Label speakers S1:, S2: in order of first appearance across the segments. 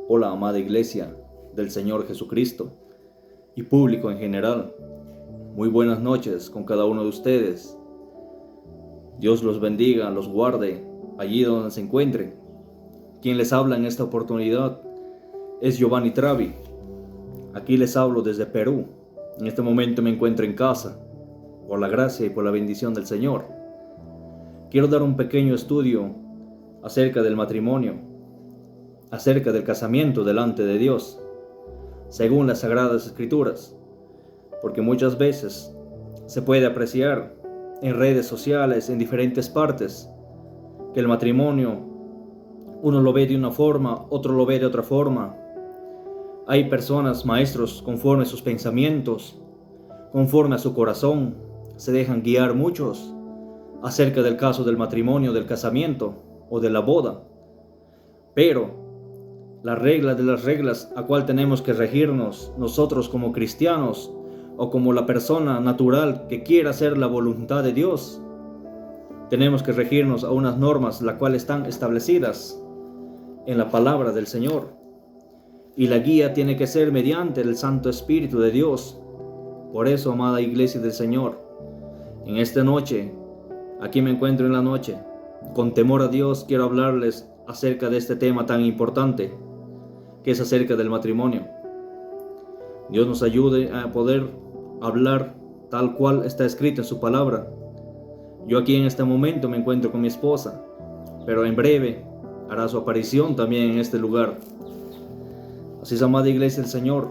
S1: Hola, amada Iglesia del Señor Jesucristo y público en general. Muy buenas noches con cada uno de ustedes. Dios los bendiga, los guarde allí donde se encuentren. Quien les habla en esta oportunidad es Giovanni Travi. Aquí les hablo desde Perú. En este momento me encuentro en casa, por la gracia y por la bendición del Señor. Quiero dar un pequeño estudio acerca del matrimonio, acerca del casamiento delante de Dios, según las Sagradas Escrituras, porque muchas veces se puede apreciar en redes sociales, en diferentes partes, que el matrimonio, uno lo ve de una forma, otro lo ve de otra forma. Hay personas, maestros, conforme a sus pensamientos, conforme a su corazón, se dejan guiar muchos acerca del caso del matrimonio, del casamiento o de la boda. Pero la regla de las reglas a cual tenemos que regirnos nosotros como cristianos o como la persona natural que quiera hacer la voluntad de Dios, tenemos que regirnos a unas normas las cuales están establecidas en la palabra del Señor, y la guía tiene que ser mediante el Santo Espíritu de Dios. Por eso, amada Iglesia del Señor, en esta noche, aquí me encuentro en la noche, con temor a Dios quiero hablarles acerca de este tema tan importante, que es acerca del matrimonio. Dios nos ayude a poder hablar tal cual está escrito en su palabra. Yo aquí en este momento me encuentro con mi esposa, pero en breve hará su aparición también en este lugar. Así es, amada Iglesia del Señor,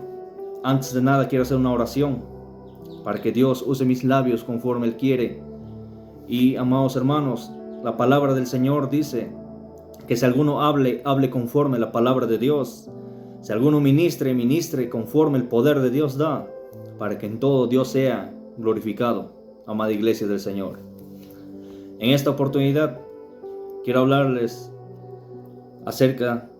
S1: antes de nada quiero hacer una oración para que Dios use mis labios conforme Él quiere. Y, amados hermanos, la palabra del Señor dice que si alguno hable conforme la palabra de Dios. Si alguno ministre conforme el poder de Dios da, para que en todo Dios sea glorificado, amada Iglesia del Señor. En esta oportunidad quiero hablarles acerca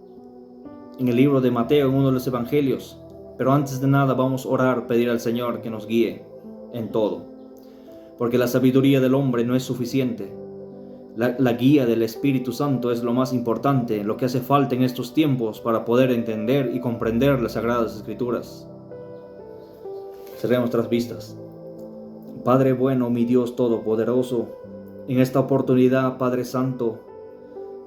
S1: en el libro de Mateo, en uno de los evangelios. Pero antes de nada vamos a orar, pedir al Señor que nos guíe en todo, porque la sabiduría del hombre no es suficiente. La guía del Espíritu Santo es lo más importante, lo que hace falta en estos tiempos para poder entender y comprender las Sagradas Escrituras. Cerremos nuestras vistas. Padre bueno, mi Dios todopoderoso, en esta oportunidad, Padre Santo,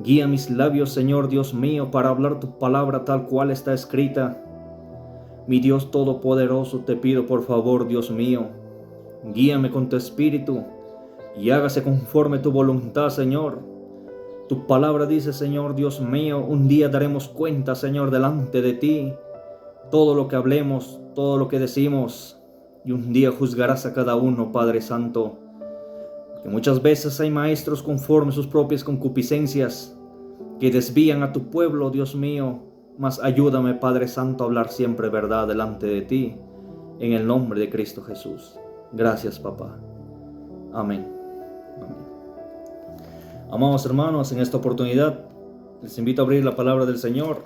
S1: guía mis labios, Señor Dios mío, para hablar tu palabra tal cual está escrita. Mi Dios todopoderoso, te pido por favor, Dios mío, guíame con tu Espíritu y hágase conforme tu voluntad, Señor. Tu palabra dice, Señor Dios mío, un día daremos cuenta, Señor, delante de ti, todo lo que hablemos, todo lo que decimos, y un día juzgarás a cada uno, Padre Santo. Porque muchas veces hay maestros conforme a sus propias concupiscencias que desvían a tu pueblo, Dios mío, mas ayúdame, Padre Santo, a hablar siempre verdad delante de ti, en el nombre de Cristo Jesús. Gracias, papá. Amén. Amados hermanos, en esta oportunidad les invito a abrir la palabra del Señor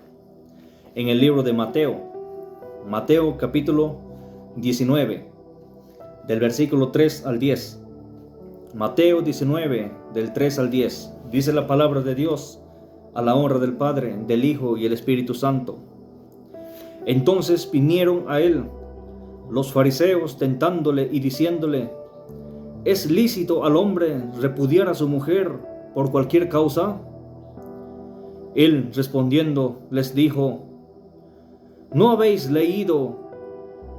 S1: en el libro de Mateo capítulo 19, del versículo 3 al 10. Mateo 19, del 3 al 10. Dice la palabra de Dios, a la honra del Padre, del Hijo y el Espíritu Santo. Entonces vinieron a él los fariseos tentándole y diciéndole: ¿es lícito al hombre repudiar a su mujer por cualquier causa? Él respondiendo les dijo: ¿no habéis leído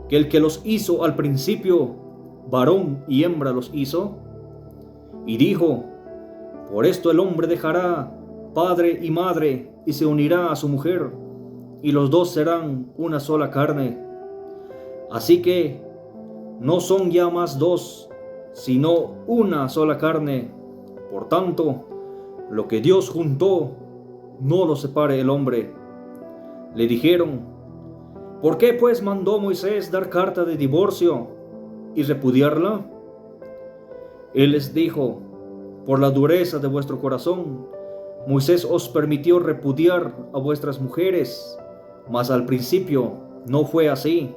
S1: que el que los hizo al principio, varón y hembra los hizo? Y dijo: por esto el hombre dejará padre y madre y se unirá a su mujer, y los dos serán una sola carne. Así que no son ya más dos, sino una sola carne. Por tanto, lo que Dios juntó, no lo separe el hombre. Le dijeron: ¿por qué pues mandó Moisés dar carta de divorcio y repudiarla? Él les dijo: por la dureza de vuestro corazón, Moisés os permitió repudiar a vuestras mujeres, mas al principio no fue así.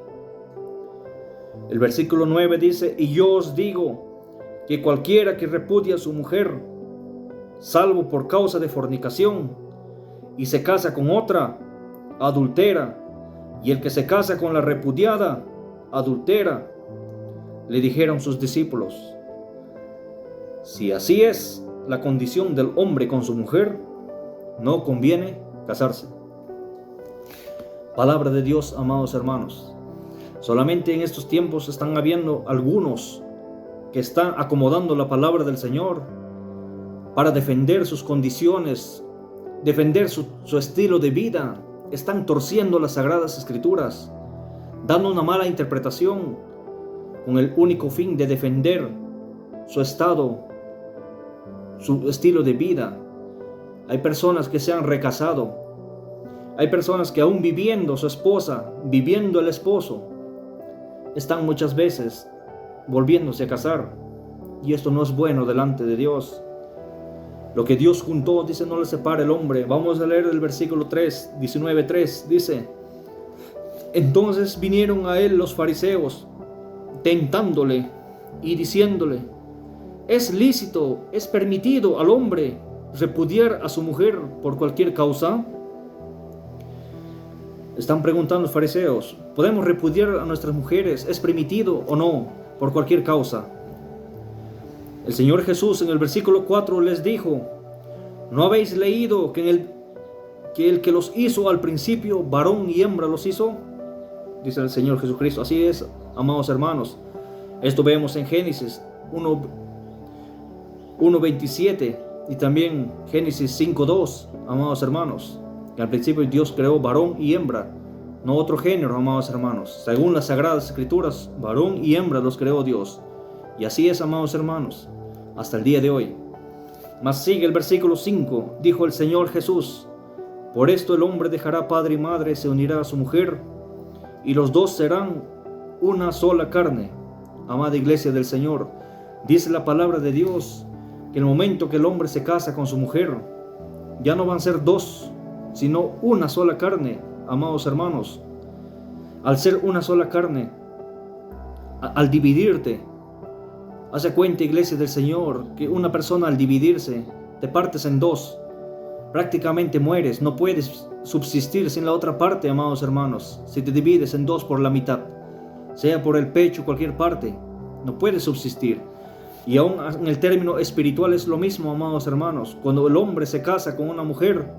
S1: El versículo 9 dice: y yo os digo que cualquiera que repudia a su mujer, salvo por causa de fornicación, y se casa con otra, adultera, y el que se casa con la repudiada, adultera. Le dijeron sus discípulos: si así es la condición del hombre con su mujer, no conviene casarse. Palabra de Dios, amados hermanos. Solamente en estos tiempos están habiendo algunos que están acomodando la palabra del Señor para defender sus condiciones, defender su estilo de vida. Están torciendo las Sagradas Escrituras, dando una mala interpretación con el único fin de defender su estado, su estilo de vida. Hay personas que se han recasado. Hay personas que aún viviendo su esposa, viviendo el esposo, están muchas veces volviéndose a casar. Y esto no es bueno delante de Dios. Lo que Dios juntó, dice, no le separe el hombre. Vamos a leer el versículo 3, 19:3, dice: entonces vinieron a él los fariseos, tentándole y diciéndole: ¿es lícito, es permitido al hombre repudiar a su mujer por cualquier causa? Están preguntando los fariseos: ¿podemos repudiar a nuestras mujeres? ¿Es permitido o no por cualquier causa? El Señor Jesús en el versículo 4 les dijo: ¿no habéis leído que el que los hizo al principio, varón y hembra los hizo? Dice el Señor Jesucristo. Así es, amados hermanos. Esto vemos en Génesis 1:27 y también Génesis 5:2, amados hermanos. Que al principio Dios creó varón y hembra, no otro género, amados hermanos. Según las Sagradas Escrituras, varón y hembra los creó Dios. Y así es, amados hermanos, hasta el día de hoy. Mas sigue el versículo 5. Dijo el Señor Jesús: por esto el hombre dejará padre y madre, se unirá a su mujer, y los dos serán una sola carne. Amada iglesia del Señor, dice la palabra de Dios que el momento que el hombre se casa con su mujer, ya no van a ser dos, sino una sola carne, amados hermanos. Al ser una sola carne, al dividirte, hace cuenta, iglesia del Señor, que una persona al dividirse, te partes en dos, prácticamente mueres. No puedes subsistir sin la otra parte, amados hermanos. Si te divides en dos por la mitad, sea por el pecho, cualquier parte, no puedes subsistir. Y aún en el término espiritual es lo mismo, amados hermanos. Cuando el hombre se casa con una mujer,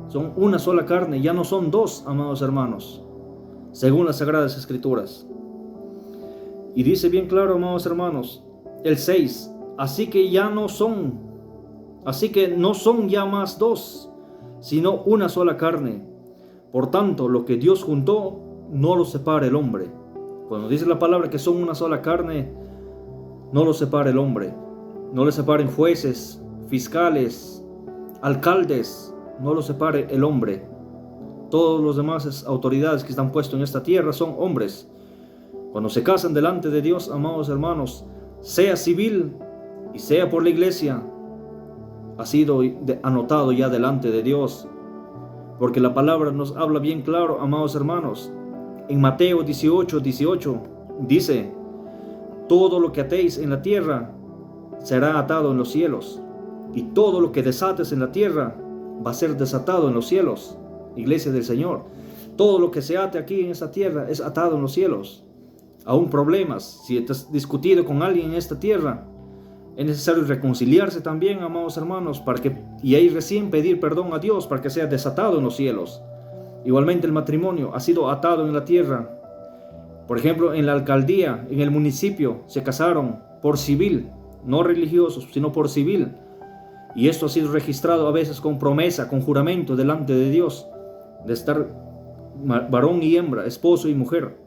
S1: son una sola carne, ya no son dos, amados hermanos, según las Sagradas Escrituras. Y dice bien claro, amados hermanos, el 6: así que no son ya más dos, sino una sola carne. Por tanto, lo que Dios juntó, no lo separa el hombre. Cuando dice la palabra que son una sola carne, no lo separa el hombre. No le separen jueces, fiscales, alcaldes, no lo separe el hombre. Todos los demás autoridades que están puestos en esta tierra son hombres. Cuando se casan delante de Dios, amados hermanos, sea civil y sea por la iglesia, ha sido anotado ya delante de Dios. Porque la palabra nos habla bien claro, amados hermanos. En Mateo 18:18 dice: todo lo que atéis en la tierra será atado en los cielos, y todo lo que desates en la tierra va a ser desatado en los cielos. Iglesia del Señor, todo lo que se ate aquí en esta tierra es atado en los cielos. Aún problemas, si estás discutido con alguien en esta tierra, es necesario reconciliarse también, amados hermanos, y ahí recién pedir perdón a Dios para que sea desatado en los cielos. Igualmente el matrimonio ha sido atado en la tierra. Por ejemplo, en la alcaldía, en el municipio, se casaron por civil, no religiosos, sino por civil. Y esto ha sido registrado a veces con promesa, con juramento delante de Dios, de estar varón y hembra, esposo y mujer,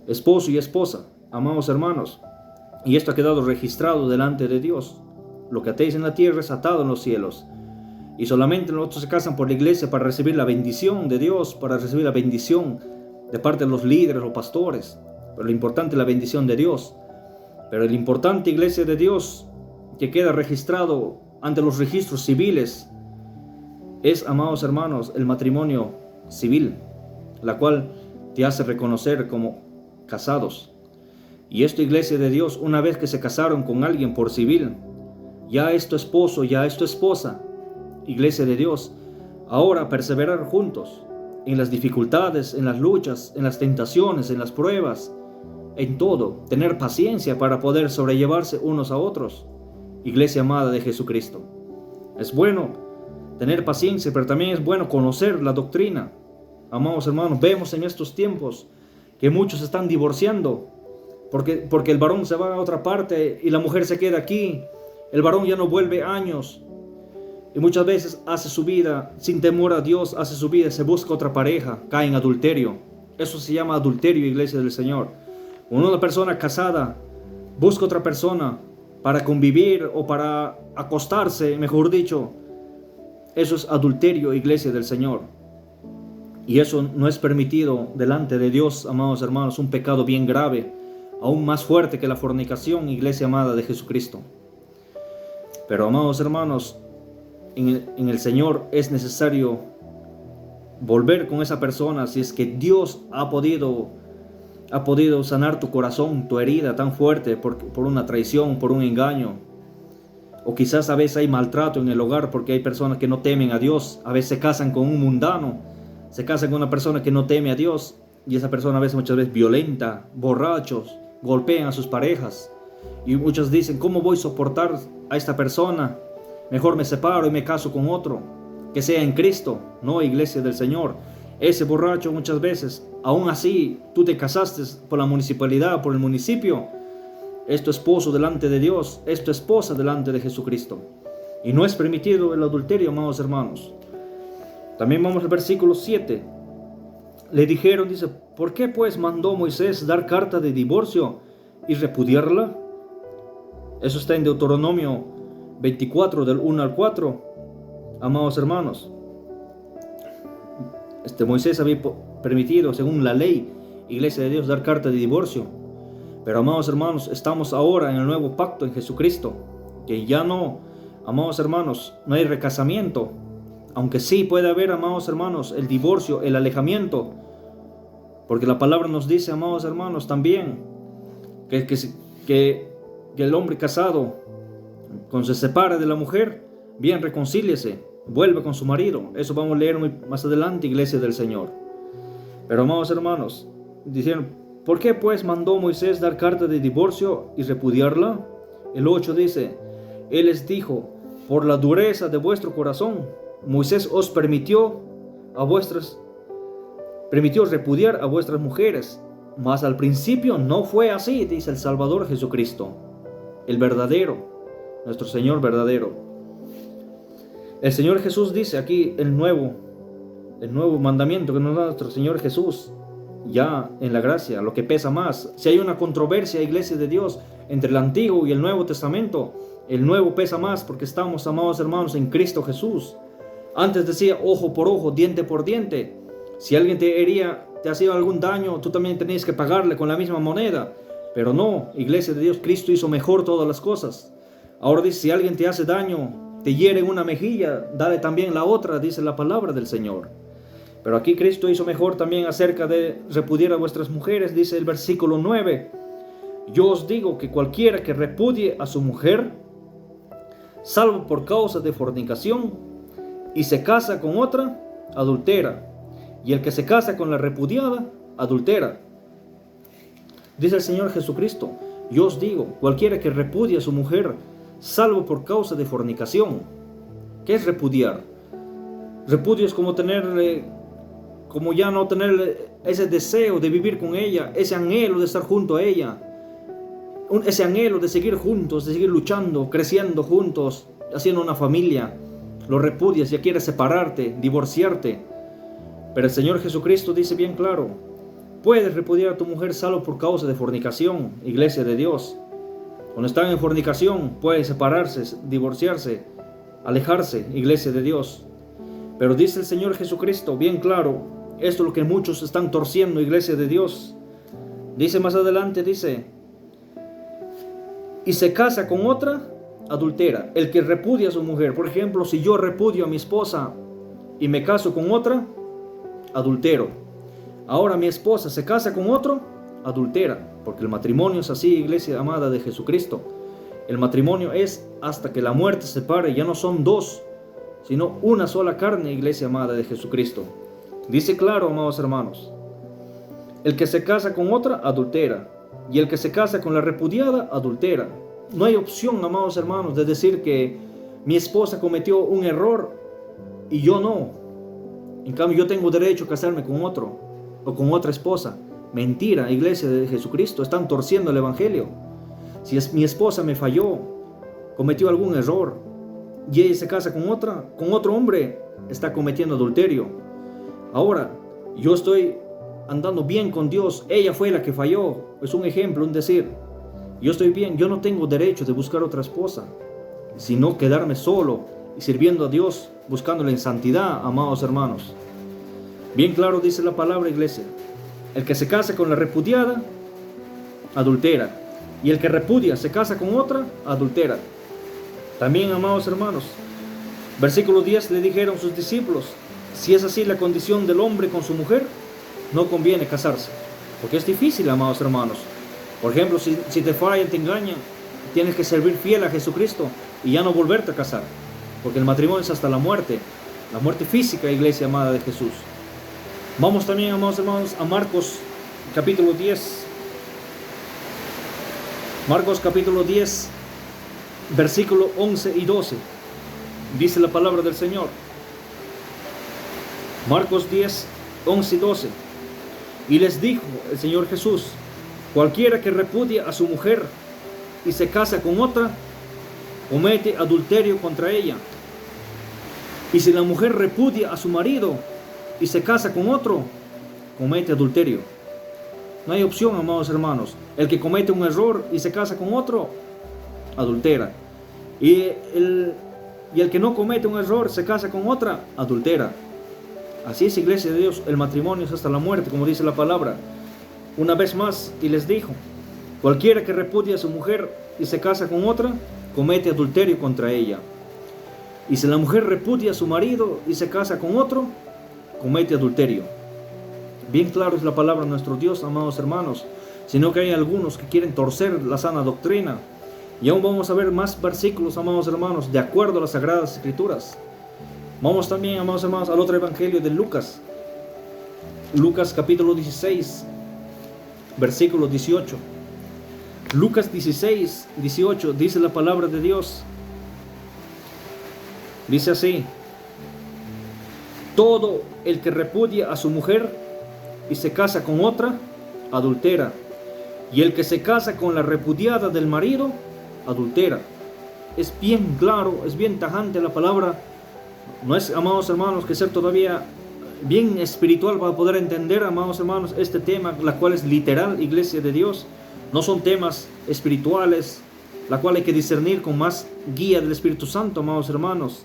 S1: esposo y esposa, amados hermanos. Y esto ha quedado registrado delante de Dios. Lo que atéis en la tierra es atado en los cielos. Y solamente nosotros se casan por la iglesia para recibir la bendición de Dios, para recibir la bendición de parte de los líderes, los pastores. Pero lo importante es la bendición de Dios. Pero el importante, iglesia de Dios, que queda registrado ante los registros civiles, es, amados hermanos, el matrimonio civil, la cual te hace reconocer como casados. Y esto, iglesia de Dios, una vez que se casaron con alguien por civil, ya es tu esposo, ya es tu esposa, iglesia de Dios. Ahora perseverar juntos, en las dificultades, en las luchas, en las tentaciones, en las pruebas, en todo, tener paciencia para poder sobrellevarse unos a otros. Iglesia amada de Jesucristo, es bueno tener paciencia, pero también es bueno conocer la doctrina. Amados hermanos, vemos en estos tiempos que muchos se están divorciando porque el varón se va a otra parte y la mujer se queda aquí. El varón ya no vuelve años y muchas veces hace su vida sin temor a Dios, hace su vida, se busca otra pareja, cae en adulterio. Eso se llama adulterio, iglesia del Señor. Cuando una persona casada busca otra persona para convivir o para acostarse, mejor dicho, eso es adulterio, iglesia del Señor. Y eso no es permitido delante de Dios, amados hermanos, un pecado bien grave, aún más fuerte que la fornicación, iglesia amada de Jesucristo. Pero, amados hermanos, en el Señor es necesario volver con esa persona si es que Dios ha podido sanar tu corazón, tu herida tan fuerte por una traición, por un engaño. O quizás a veces hay maltrato en el hogar porque hay personas que no temen a Dios. A veces se casan con un mundano, se casan con una persona que no teme a Dios, y esa persona muchas veces violenta, borrachos, golpean a sus parejas. Y muchos dicen, ¿cómo voy a soportar a esta persona? Mejor me separo y me caso con otro, que sea en Cristo. No, iglesia del Señor. Ese borracho muchas veces, aún así, tú te casaste por la municipalidad, por el municipio, es tu esposo delante de Dios, es tu esposa delante de Jesucristo. Y no es permitido el adulterio, amados hermanos. También vamos al versículo 7. Le dijeron, dice, ¿por qué pues mandó Moisés dar carta de divorcio y repudiarla? Eso está en Deuteronomio 24, del 1 al 4. Amados hermanos, Moisés había permitido, según la ley, iglesia de Dios, dar carta de divorcio. Pero, amados hermanos, estamos ahora en el nuevo pacto en Jesucristo, que ya no, amados hermanos, no hay recasamiento. Aunque sí puede haber, amados hermanos, el divorcio, el alejamiento. Porque la palabra nos dice, amados hermanos, también que el hombre casado, cuando se separa de la mujer, bien reconcíliese, vuelve con su marido. Eso vamos a leer más adelante, iglesia del Señor. Pero, amados hermanos, dijeron, ¿por qué pues mandó Moisés dar carta de divorcio y repudiarla? El 8 dice, Él les dijo, por la dureza de vuestro corazón, Moisés os permitió repudiar a vuestras mujeres. Mas al principio no fue así, dice el Salvador Jesucristo, el verdadero, nuestro Señor verdadero. El Señor Jesús dice aquí el nuevo mandamiento que nos da nuestro Señor Jesús, ya en la gracia, lo que pesa más. Si hay una controversia, iglesia de Dios, entre el Antiguo y el Nuevo Testamento, el Nuevo pesa más porque estamos, amados hermanos, en Cristo Jesús. Antes decía ojo por ojo, diente por diente. Si alguien te hería, te hacía algún daño, tú también tenías que pagarle con la misma moneda. Pero no, iglesia de Dios, Cristo hizo mejor todas las cosas. Ahora dice, si alguien te hace daño, te hiere en una mejilla, dale también la otra, dice la palabra del Señor. Pero aquí Cristo hizo mejor también acerca de repudiar a vuestras mujeres, dice el versículo 9. Yo os digo que cualquiera que repudie a su mujer, salvo por causa de fornicación, y se casa con otra, adultera. Y el que se casa con la repudiada, adultera. Dice el Señor Jesucristo, yo os digo, cualquiera que repudie a su mujer, salvo por causa de fornicación. ¿Qué es repudiar? Repudio es como ya no tener ese deseo de vivir con ella, ese anhelo de estar junto a ella, ese anhelo de seguir juntos, de seguir luchando, creciendo juntos, haciendo una familia. Lo repudias, ya quieres separarte, divorciarte. Pero el Señor Jesucristo dice bien claro, puedes repudiar a tu mujer salvo por causa de fornicación, iglesia de Dios. Cuando están en fornicación, pueden separarse, divorciarse, alejarse, iglesia de Dios. Pero dice el Señor Jesucristo bien claro, esto es lo que muchos están torciendo, iglesia de Dios. Dice más adelante, dice, y se casa con otra, adultera. El que repudia a su mujer, por ejemplo, si yo repudio a mi esposa y me caso con otra, adultero. Ahora mi esposa se casa con otro, adultera. Porque el matrimonio es así, iglesia amada de Jesucristo. El matrimonio es hasta que la muerte se separe, ya no son dos, sino una sola carne, iglesia amada de Jesucristo. Dice claro, amados hermanos, el que se casa con otra adultera, y el que se casa con la repudiada adultera. No hay opción, amados hermanos, de decir que mi esposa cometió un error y yo no. En cambio, yo tengo derecho a casarme con otro o con otra esposa. Mentira, iglesia de Jesucristo, están torciendo el evangelio. Si mi esposa me falló, cometió algún error y ella se casa con otro hombre, está cometiendo adulterio. Ahora, yo estoy andando bien con Dios, ella fue la que falló. Es un ejemplo, un decir. Yo estoy bien, yo no tengo derecho de buscar otra esposa, sino quedarme solo y sirviendo a Dios, buscándole en santidad, amados hermanos. Bien claro dice la palabra, iglesia. El que se casa con la repudiada, adultera. Y el que repudia se casa con otra, adultera. También, amados hermanos, versículo 10, le dijeron sus discípulos: si es así la condición del hombre con su mujer, no conviene casarse. Porque es difícil, amados hermanos. Por ejemplo, si te fallan, te engañan, tienes que servir fiel a Jesucristo y ya no volverte a casar. Porque el matrimonio es hasta la muerte física, iglesia amada de Jesús. Vamos también, amados hermanos, a Marcos capítulo 10. Marcos capítulo 10, versículo 11 y 12. Dice la palabra del Señor. Marcos 10, 11 y 12. Y les dijo el Señor Jesús: cualquiera que repudia a su mujer y se casa con otra, comete adulterio contra ella. Y si la mujer repudia a su marido y se casa con otro, comete adulterio. No hay opción, amados hermanos. El que comete un error y se casa con otro, adultera. Y el que no comete un error, se casa con otra, adultera. Así es, iglesia de Dios, el matrimonio es hasta la muerte, como dice la palabra. Una vez más, y les dijo: cualquiera que repudia a su mujer y se casa con otra, comete adulterio contra ella. Y si la mujer repudia a su marido y se casa con otro, comete adulterio. Bien claro es la palabra de nuestro Dios, amados hermanos. Sino que hay algunos que quieren torcer la sana doctrina. Y aún vamos a ver más versículos, amados hermanos, de acuerdo a las Sagradas Escrituras. Vamos también, amados hermanos, al otro evangelio de Lucas. Lucas capítulo 16, versículo 18. Lucas 16, 18, dice la palabra de Dios. Dice así: todo el que repudia a su mujer y se casa con otra, adultera. Y el que se casa con la repudiada del marido, adultera. Es bien claro, es bien tajante la palabra. No es, amados hermanos, que ser todavía bien espiritual para poder entender, amados hermanos, este tema, la cual es literal, iglesia de Dios. No son temas espirituales, la cual hay que discernir con más guía del Espíritu Santo, amados hermanos.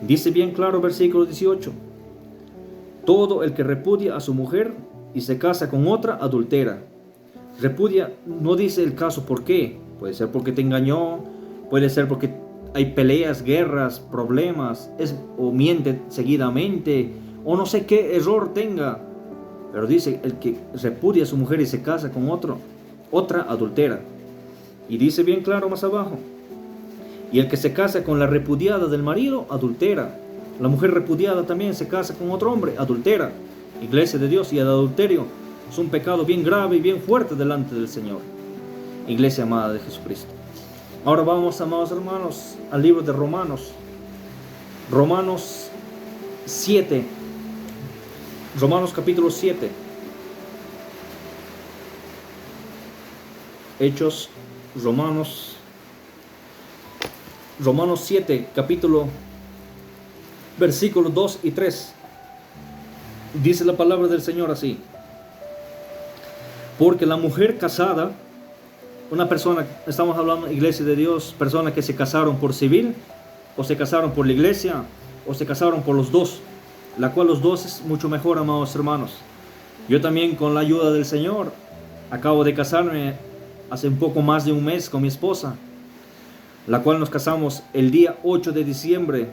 S1: Dice bien claro versículo 18: todo el que repudia a su mujer y se casa con otra, adultera. Repudia, no dice el caso por qué. Puede ser porque te engañó, puede ser porque hay peleas, guerras, problemas, o miente seguidamente, o no sé qué error tenga. Pero dice: el que repudia a su mujer y se casa con otra, adultera. Y dice bien claro más abajo: y el que se casa con la repudiada del marido, adultera. La mujer repudiada también se casa con otro hombre, adultera. Iglesia de Dios, y el adulterio es un pecado bien grave y bien fuerte delante del Señor. Iglesia amada de Jesucristo. Ahora vamos, amados hermanos, al libro de Romanos. Romanos 7. Romanos capítulo 7. Hechos, Romanos 7, capítulo, versículos 2 y 3. Dice la palabra del Señor así: porque la mujer casada, una persona, estamos hablando, iglesia de Dios, personas que se casaron por civil, o se casaron por la iglesia, o se casaron por los dos, la cual los dos es mucho mejor, amados hermanos. Yo también, con la ayuda del Señor, acabo de casarme hace un poco más de un mes con mi esposa, la cual nos casamos el día 8 de diciembre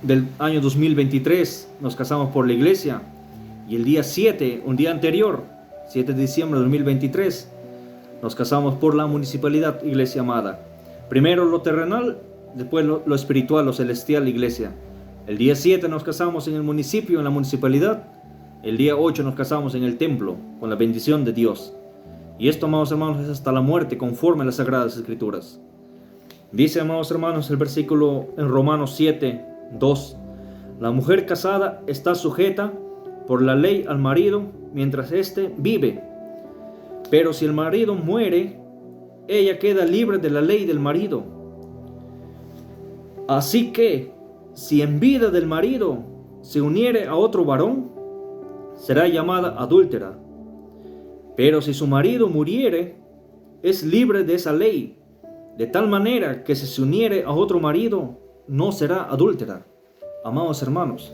S1: del año 2023, nos casamos por la iglesia, y el día 7, un día anterior, 7 de diciembre de 2023, nos casamos por la municipalidad, iglesia amada. Primero lo terrenal, después lo espiritual, lo celestial, iglesia. El día 7 nos casamos en el municipio, en la municipalidad. El día 8 nos casamos en el templo, con la bendición de Dios. Y esto, amados hermanos, es hasta la muerte, conforme a las Sagradas Escrituras. Dice, amados hermanos, el versículo en Romanos 7, 2. La mujer casada está sujeta por la ley al marido mientras éste vive. Pero si el marido muere, ella queda libre de la ley del marido. Así que, si en vida del marido se uniere a otro varón, será llamada adúltera. Pero si su marido muriere, es libre de esa ley, de tal manera que si se uniere a otro marido, no será adúltera. Amados hermanos,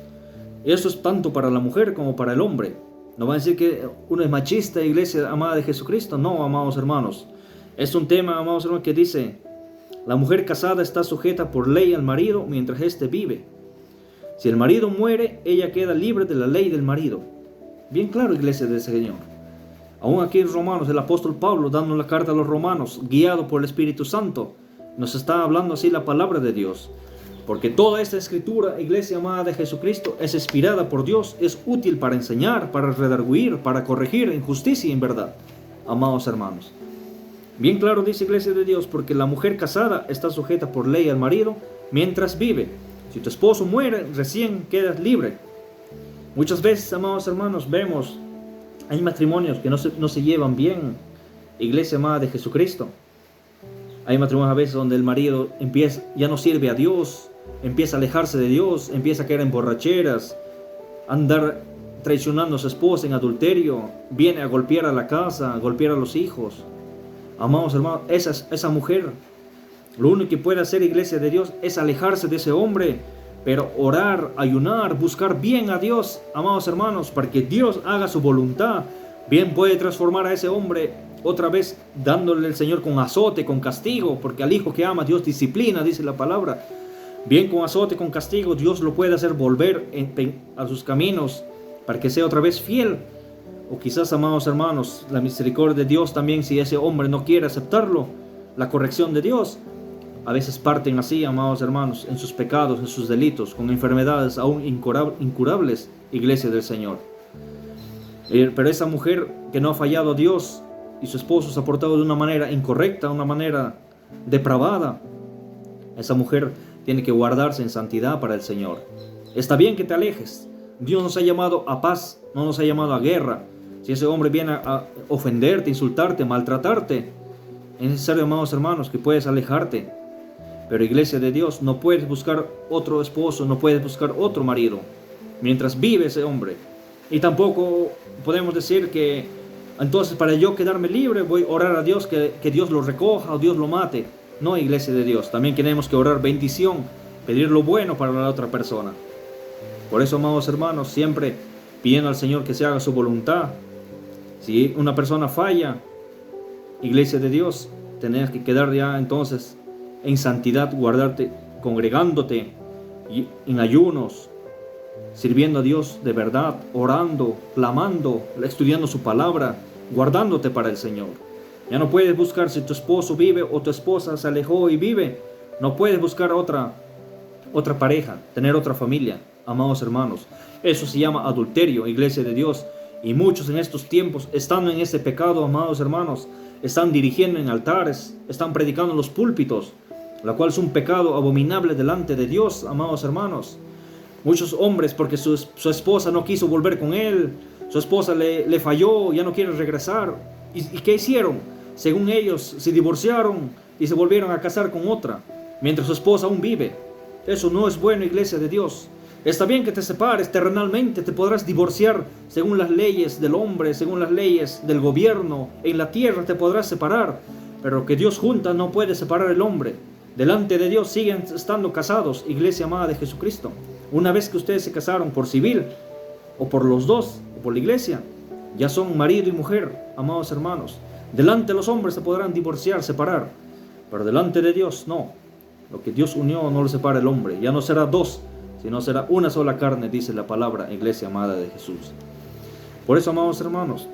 S1: eso es tanto para la mujer como para el hombre. No va a decir que uno es machista, iglesia amada de Jesucristo. No, amados hermanos. Es un tema, amados hermanos, que dice: la mujer casada está sujeta por ley al marido mientras éste vive. Si el marido muere, ella queda libre de la ley del marido. Bien claro, iglesia del Señor. Aún aquí en Romanos, el apóstol Pablo, dando la carta a los romanos, guiado por el Espíritu Santo, nos está hablando así la palabra de Dios. Porque toda esta escritura, iglesia amada de Jesucristo, es inspirada por Dios, es útil para enseñar, para redarguir, para corregir en justicia y en verdad. Amados hermanos. Bien claro dice, iglesia de Dios, porque la mujer casada está sujeta por ley al marido mientras vive. Si tu esposo muere, recién quedas libre. Muchas veces, amados hermanos, vemos, hay matrimonios que no se llevan bien, iglesia amada de Jesucristo. Hay matrimonios a veces donde el marido ya no sirve a Dios, empieza a alejarse de Dios, empieza a caer en borracheras, andar traicionando a su esposa en adulterio, viene a golpear a la casa, a golpear a los hijos. Amados hermanos, esa mujer, lo único que puede hacer, iglesia de Dios, es alejarse de ese hombre, pero orar, ayunar, buscar bien a Dios, amados hermanos, para que Dios haga su voluntad. Bien puede transformar a ese hombre otra vez, dándole el Señor con azote, con castigo, porque al hijo que ama Dios disciplina, dice la palabra. Bien con azote, con castigo, Dios lo puede hacer volver a sus caminos, para que sea otra vez fiel. O quizás, amados hermanos, la misericordia de Dios también, si ese hombre no quiere aceptarlo, la corrección de Dios. A veces parten así, amados hermanos, en sus pecados, en sus delitos, con enfermedades aún incurables, iglesia del Señor. Pero esa mujer que no ha fallado a Dios y su esposo se ha portado de una manera incorrecta, de una manera depravada, esa mujer tiene que guardarse en santidad para el Señor. Está bien que te alejes. Dios nos ha llamado a paz, no nos ha llamado a guerra. Si ese hombre viene a ofenderte, insultarte, maltratarte, es necesario, amados hermanos, que puedes alejarte. Pero, iglesia de Dios, no puedes buscar otro esposo, no puedes buscar otro marido mientras vive ese hombre. Y tampoco podemos decir que entonces, para yo quedarme libre, voy a orar a Dios que Dios lo recoja o Dios lo mate. No, iglesia de Dios, también tenemos que orar bendición, pedir lo bueno para la otra persona. Por eso, amados hermanos, siempre pidiendo al Señor que se haga su voluntad. Si una persona falla, iglesia de Dios, tenés que quedar ya entonces en santidad, guardarte, congregándote en ayunos, sirviendo a Dios de verdad, orando, clamando, estudiando su palabra, guardándote para el Señor. Ya no puedes buscar, si tu esposo vive o tu esposa se alejó y vive, no puedes buscar otra pareja, tener otra familia, amados hermanos. Eso se llama adulterio, iglesia de Dios. Y muchos en estos tiempos, estando en ese pecado, amados hermanos, están dirigiendo en altares, están predicando en los púlpitos, la cual es un pecado abominable delante de Dios, amados hermanos. Muchos hombres, porque su esposa no quiso volver con él, su esposa le falló, ya no quiere regresar. ¿Y qué hicieron? Según ellos, se divorciaron y se volvieron a casar con otra, mientras su esposa aún vive. Eso no es bueno, iglesia de Dios. Está bien que te separes terrenalmente, te podrás divorciar según las leyes del hombre, según las leyes del gobierno. En la tierra te podrás separar, pero lo que Dios junta no puede separar el hombre. Delante de Dios siguen estando casados, iglesia amada de Jesucristo. Una vez que ustedes se casaron por civil, o por los dos, o por la iglesia, ya son marido y mujer, amados hermanos. Delante de los hombres se podrán divorciar, separar, pero delante de Dios no. Lo que Dios unió no lo separa el hombre. Ya no será dos, sino será una sola carne, dice la palabra, iglesia amada de Jesús. Por eso, amados hermanos,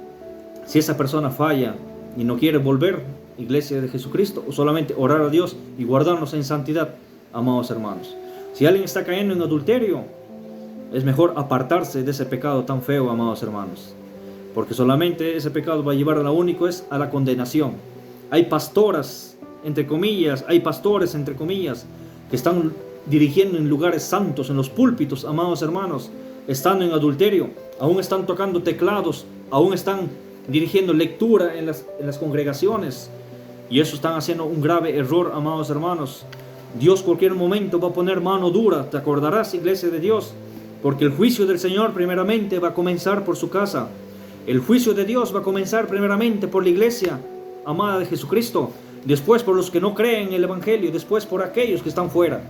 S1: si esa persona falla y no quiere volver, iglesia de Jesucristo, o solamente orar a Dios y guardarnos en santidad, amados hermanos. Si alguien está cayendo en adulterio, es mejor apartarse de ese pecado tan feo, amados hermanos, porque solamente ese pecado va a llevar a lo único es a la condenación. Hay pastoras, entre comillas, hay pastores, entre comillas, que están dirigiendo en lugares santos, en los púlpitos, amados hermanos, estando en adulterio, aún están tocando teclados, aún están dirigiendo lectura en las congregaciones, y eso están haciendo un grave error, amados hermanos. Dios cualquier momento va a poner mano dura, te acordarás, iglesia de Dios, porque el juicio del Señor primeramente va a comenzar por su casa. El juicio de Dios va a comenzar primeramente por la iglesia amada de Jesucristo, después por los que no creen en el Evangelio, después por aquellos que están fuera.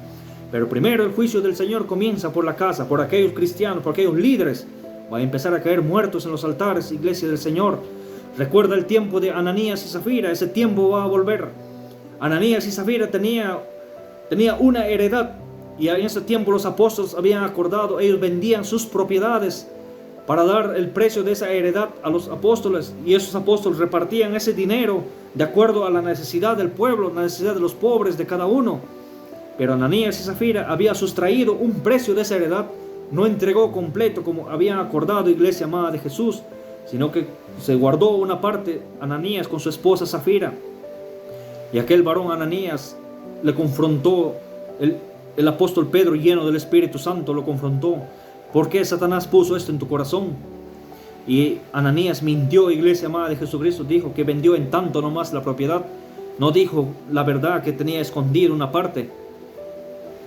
S1: Pero primero el juicio del Señor comienza por la casa, por aquellos cristianos, por aquellos líderes. Va a empezar a caer muertos en los altares, iglesia del Señor. Recuerda el tiempo de Ananías y Zafira, ese tiempo va a volver. Ananías y Zafira tenía una heredad, y en ese tiempo los apóstoles habían acordado, ellos vendían sus propiedades para dar el precio de esa heredad a los apóstoles, y esos apóstoles repartían ese dinero de acuerdo a la necesidad del pueblo, la necesidad de los pobres de cada uno. Pero Ananías y Zafira había sustraído un precio de esa heredad, no entregó completo como habían acordado, iglesia amada de Jesús, sino que se guardó una parte Ananías con su esposa Zafira. Y aquel varón Ananías le confrontó, el apóstol Pedro, lleno del Espíritu Santo, lo confrontó. ¿Por qué Satanás puso esto en tu corazón? Y Ananías mintió, iglesia amada de Jesucristo, dijo que vendió en tanto nomás la propiedad. No dijo la verdad, que tenía escondido una parte.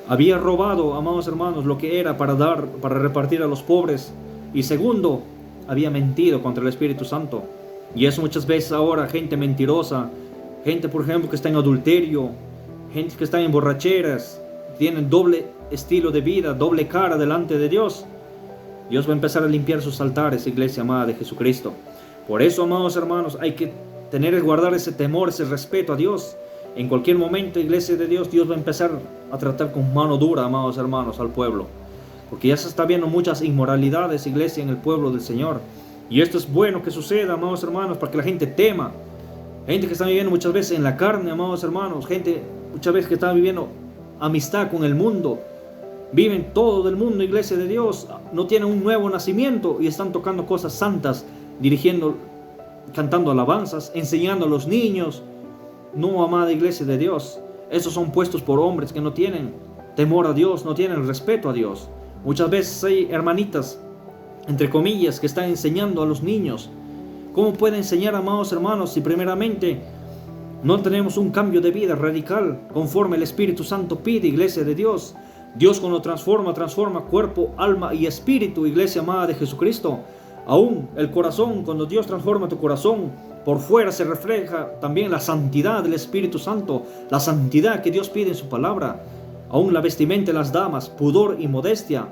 S1: Había robado, amados hermanos, lo que era para dar, para repartir a los pobres. Y segundo, había mentido contra el Espíritu Santo. Y eso muchas veces ahora, gente mentirosa, gente por ejemplo que está en adulterio, gente que está en borracheras, tienen doble estilo de vida, doble cara delante de Dios. Dios va a empezar a limpiar sus altares, iglesia amada de Jesucristo. Por eso, amados hermanos, hay que guardar ese temor, ese respeto a Dios. En cualquier momento, iglesia de Dios, Dios va a empezar a tratar con mano dura, amados hermanos, al pueblo. Porque ya se está viendo muchas inmoralidades, iglesia, en el pueblo del Señor. Y esto es bueno que suceda, amados hermanos, para que la gente tema. Gente que está viviendo muchas veces en la carne, amados hermanos. Gente muchas veces que está viviendo amistad con el mundo. Viven todo del mundo, iglesia de Dios. No tienen un nuevo nacimiento y están tocando cosas santas, dirigiendo, cantando alabanzas, enseñando a los niños. No, amada iglesia de Dios. Esos son puestos por hombres que no tienen temor a Dios, no tienen respeto a Dios. Muchas veces hay hermanitas, entre comillas, que están enseñando a los niños. ¿Cómo puede enseñar, amados hermanos, si primeramente no tenemos un cambio de vida radical conforme el Espíritu Santo pide, iglesia de Dios? Dios cuando transforma cuerpo, alma y espíritu, iglesia amada de Jesucristo. Aún el corazón, cuando Dios transforma tu corazón, por fuera se refleja también la santidad del Espíritu Santo, la santidad que Dios pide en su palabra. Aún la vestimenta de las damas, pudor y modestia,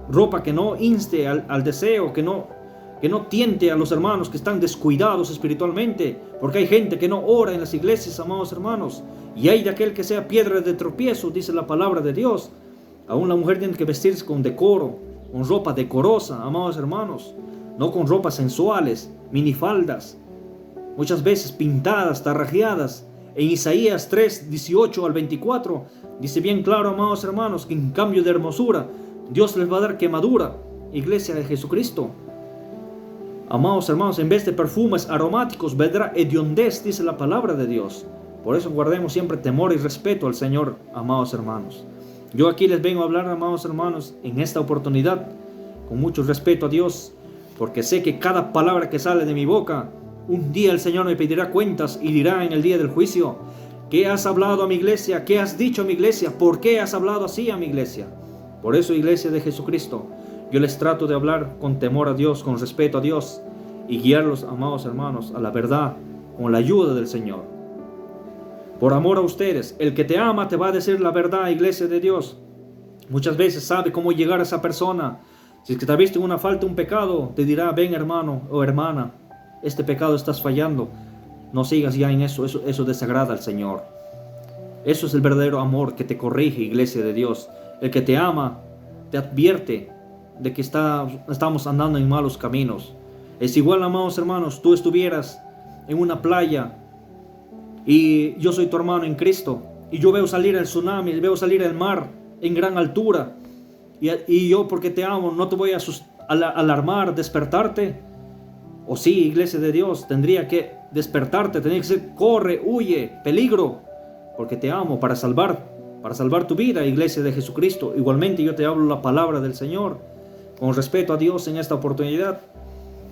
S1: ropa que no inste al deseo, que no tiente a los hermanos que están descuidados espiritualmente, porque hay gente que no ora en las iglesias, amados hermanos, y hay de aquel que sea piedra de tropiezo, dice la palabra de Dios. Aún la mujer tiene que vestirse con decoro, con ropa decorosa, amados hermanos, no con ropas sensuales, minifaldas, muchas veces pintadas, tarrajeadas. En Isaías 3, 18 al 24, dice bien claro, amados hermanos, que en cambio de hermosura, Dios les va a dar quemadura, iglesia de Jesucristo. Amados hermanos, en vez de perfumes aromáticos, vendrá hediondez, dice la palabra de Dios. Por eso guardemos siempre temor y respeto al Señor, amados hermanos. Yo aquí les vengo a hablar, amados hermanos, en esta oportunidad, con mucho respeto a Dios, porque sé que cada palabra que sale de mi boca, un día el Señor me pedirá cuentas y dirá en el día del juicio: ¿qué has hablado a mi iglesia? ¿Qué has dicho a mi iglesia? ¿Por qué has hablado así a mi iglesia? Por eso, iglesia de Jesucristo, yo les trato de hablar con temor a Dios, con respeto a Dios, y guiarlos, amados hermanos, a la verdad, con la ayuda del Señor. Por amor a ustedes, el que te ama te va a decir la verdad, iglesia de Dios. Muchas veces sabe cómo llegar a esa persona. Si es que te ha visto en una falta, un pecado, te dirá: ven hermano o hermana, este pecado estás fallando, no sigas ya en eso desagrada al Señor. Eso es el verdadero amor que te corrige, iglesia de Dios. El que te ama te advierte de que estamos andando en malos caminos. Es igual, amados hermanos, tú estuvieras en una playa y yo soy tu hermano en Cristo y yo veo salir el tsunami, veo salir el mar en gran altura. Y yo, porque te amo, no te voy a alarmar, despertarte. O sí, iglesia de Dios, tendría que despertarte, tendría que ser, corre, huye, peligro, porque te amo para salvar tu vida, iglesia de Jesucristo. Igualmente yo te hablo la palabra del Señor, con respeto a Dios en esta oportunidad,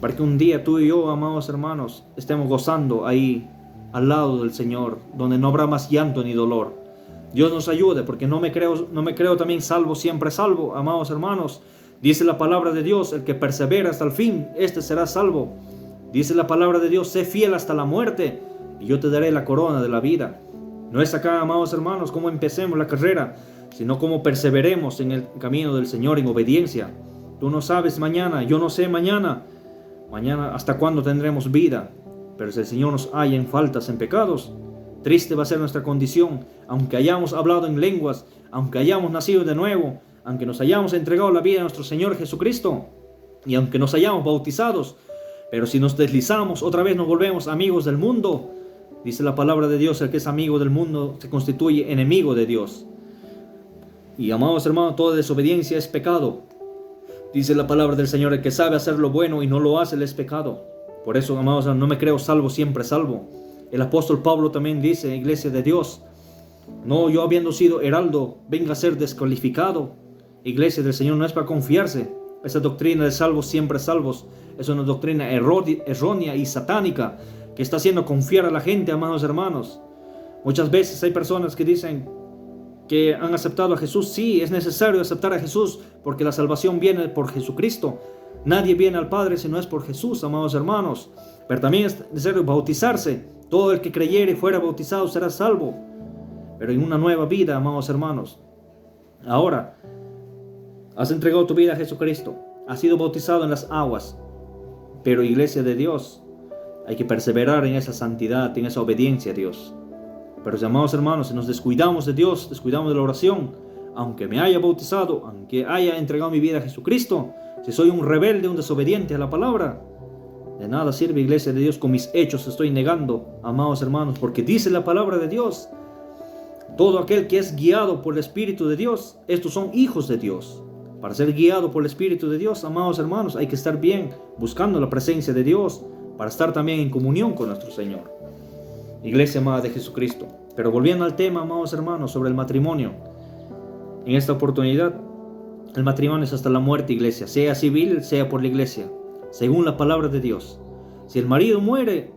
S1: para que un día tú y yo, amados hermanos, estemos gozando ahí, al lado del Señor, donde no habrá más llanto ni dolor. Dios nos ayude, porque no me creo también salvo, siempre salvo, amados hermanos. Dice la palabra de Dios, el que persevera hasta el fin, este será salvo. Dice la palabra de Dios, sé fiel hasta la muerte, y yo te daré la corona de la vida. No es acá, amados hermanos, cómo empecemos la carrera, sino cómo perseveremos en el camino del Señor en obediencia. Tú no sabes mañana, yo no sé mañana hasta cuándo tendremos vida. Pero si el Señor nos halla en faltas, en pecados, triste va a ser nuestra condición, aunque hayamos hablado en lenguas, aunque hayamos nacido de nuevo, aunque nos hayamos entregado la vida a nuestro Señor Jesucristo, y aunque nos hayamos bautizados. Pero si nos deslizamos, otra vez nos volvemos amigos del mundo. Dice la palabra de Dios, el que es amigo del mundo se constituye enemigo de Dios. Y amados hermanos, toda desobediencia es pecado. Dice la palabra del Señor, el que sabe hacer lo bueno y no lo hace, le es pecado. Por eso, amados, no me creo salvo, siempre salvo. El apóstol Pablo también dice, iglesia de Dios, no, yo habiendo sido heraldo, venga a ser descalificado. Iglesia del Señor, no es para confiarse. Esa doctrina de salvos, siempre salvos, es una doctrina errónea y satánica, que está haciendo confiar a la gente, amados hermanos. Muchas veces hay personas que dicen que han aceptado a Jesús. Sí, es necesario aceptar a Jesús, porque la salvación viene por Jesucristo. Nadie viene al Padre si no es por Jesús, amados hermanos. Pero también es necesario bautizarse. Todo el que creyere y fuera bautizado será salvo, pero en una nueva vida, amados hermanos. Ahora, has entregado tu vida a Jesucristo, has sido bautizado en las aguas, pero iglesia de Dios, hay que perseverar en esa santidad, en esa obediencia a Dios. Pero, amados hermanos, si nos descuidamos de Dios, descuidamos de la oración, aunque me haya bautizado, aunque haya entregado mi vida a Jesucristo, si soy un rebelde, un desobediente a la palabra, de nada sirve, iglesia de Dios. Con mis hechos estoy negando, amados hermanos, porque dice la palabra de Dios, todo aquel que es guiado por el Espíritu de Dios, estos son hijos de Dios. Para ser guiado por el Espíritu de Dios, amados hermanos, hay que estar bien, buscando la presencia de Dios, para estar también en comunión con nuestro Señor. Iglesia amada de Jesucristo. Pero volviendo al tema, amados hermanos, sobre el matrimonio. En esta oportunidad, el matrimonio es hasta la muerte, iglesia, sea civil, sea por la iglesia, según la palabra de Dios. Si el marido muere,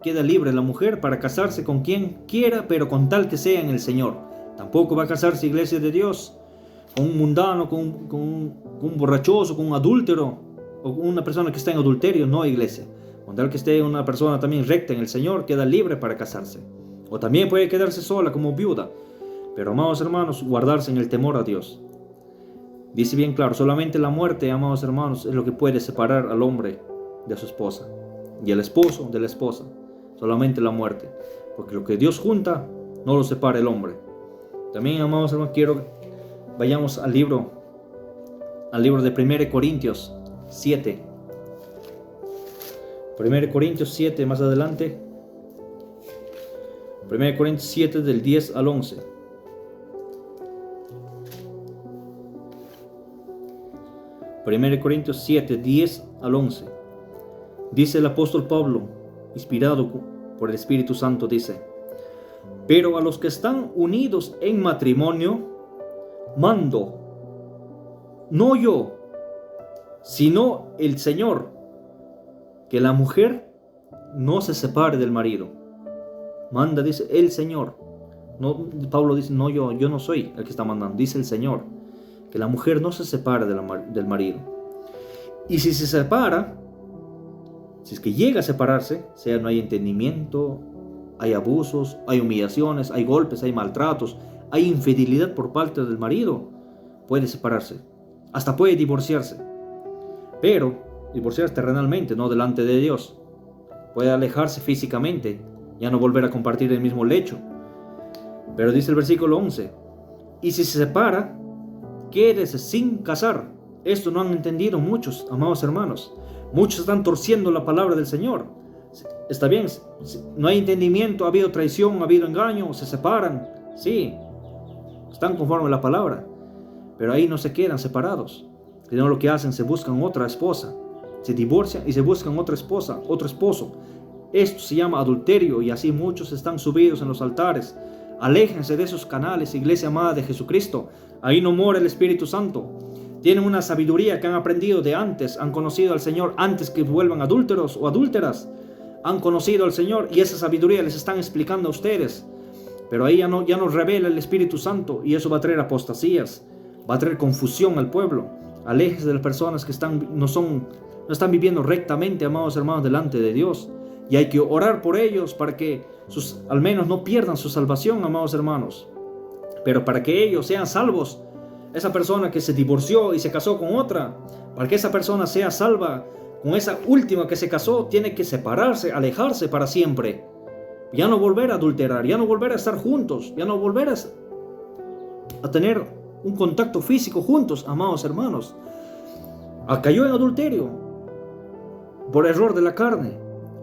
S1: queda libre la mujer para casarse con quien quiera, pero con tal que sea en el Señor. Tampoco va a casarse, iglesia de Dios, con un mundano, con un borrachoso, con un adúltero, o con una persona que está en adulterio. No, iglesia. Con tal que esté una persona también recta en el Señor, queda libre para casarse. O también puede quedarse sola como viuda. Pero, amados hermanos, guardarse en el temor a Dios. Dice bien claro, solamente la muerte, amados hermanos, es lo que puede separar al hombre de su esposa, y al esposo de la esposa. Solamente la muerte, porque lo que Dios junta, no lo separa el hombre. También, amados hermanos, quiero que vayamos al libro de 1 Corintios 7. 1 Corintios 7, más adelante. 1 Corintios 7, del 10 al 11. 1 Corintios 7, 10 al 11. Dice el apóstol Pablo, inspirado por el Espíritu Santo, dice: pero a los que están unidos en matrimonio, mando, no yo, sino el Señor, que la mujer no se separe del marido. Manda, dice el Señor. No, Pablo dice, no yo no soy el que está mandando, dice el Señor, que la mujer no se separe del marido. Y si se separa, si es que llega a separarse, sea no hay entendimiento, hay abusos, hay humillaciones, hay golpes, hay maltratos, hay infidelidad por parte del marido, puede separarse, hasta puede divorciarse, pero divorciarse terrenalmente, no delante de Dios. Puede alejarse físicamente, ya no volver a compartir el mismo lecho. Pero dice el versículo 11, y si se separa, quédese sin casar. Esto no han entendido muchos, amados hermanos. Muchos están torciendo la palabra del Señor. Está bien, no hay entendimiento, ha habido traición, ha habido engaño, se separan, sí, están conforme a la palabra. pero ahí no se quedan separados, sino lo que hacen, se buscan otra esposa, se divorcian y se buscan otra esposa, otro esposo. Esto se llama adulterio, y así muchos están subidos en los altares. Aléjense de esos canales, iglesia amada de Jesucristo. Ahí no mora el Espíritu Santo. Tienen una sabiduría que han aprendido de antes, han conocido al Señor antes que vuelvan adúlteros o adúlteras. Han conocido al Señor y esa sabiduría les están explicando a ustedes. Pero ahí ya no revela el Espíritu Santo, y eso va a traer apostasías, va a traer confusión al pueblo. Aléjense de las personas que no están viviendo rectamente, amados hermanos, delante de Dios. Y hay que orar por ellos para que al menos no pierdan su salvación, amados hermanos. Pero para que ellos sean salvos, esa persona que se divorció y se casó con otra, para que esa persona sea salva, con esa última que se casó, tiene que separarse, alejarse para siempre. Ya no volver a adulterar, ya no volver a estar juntos, ya no volver a tener un contacto físico juntos, amados hermanos. Cayó en adulterio por error de la carne.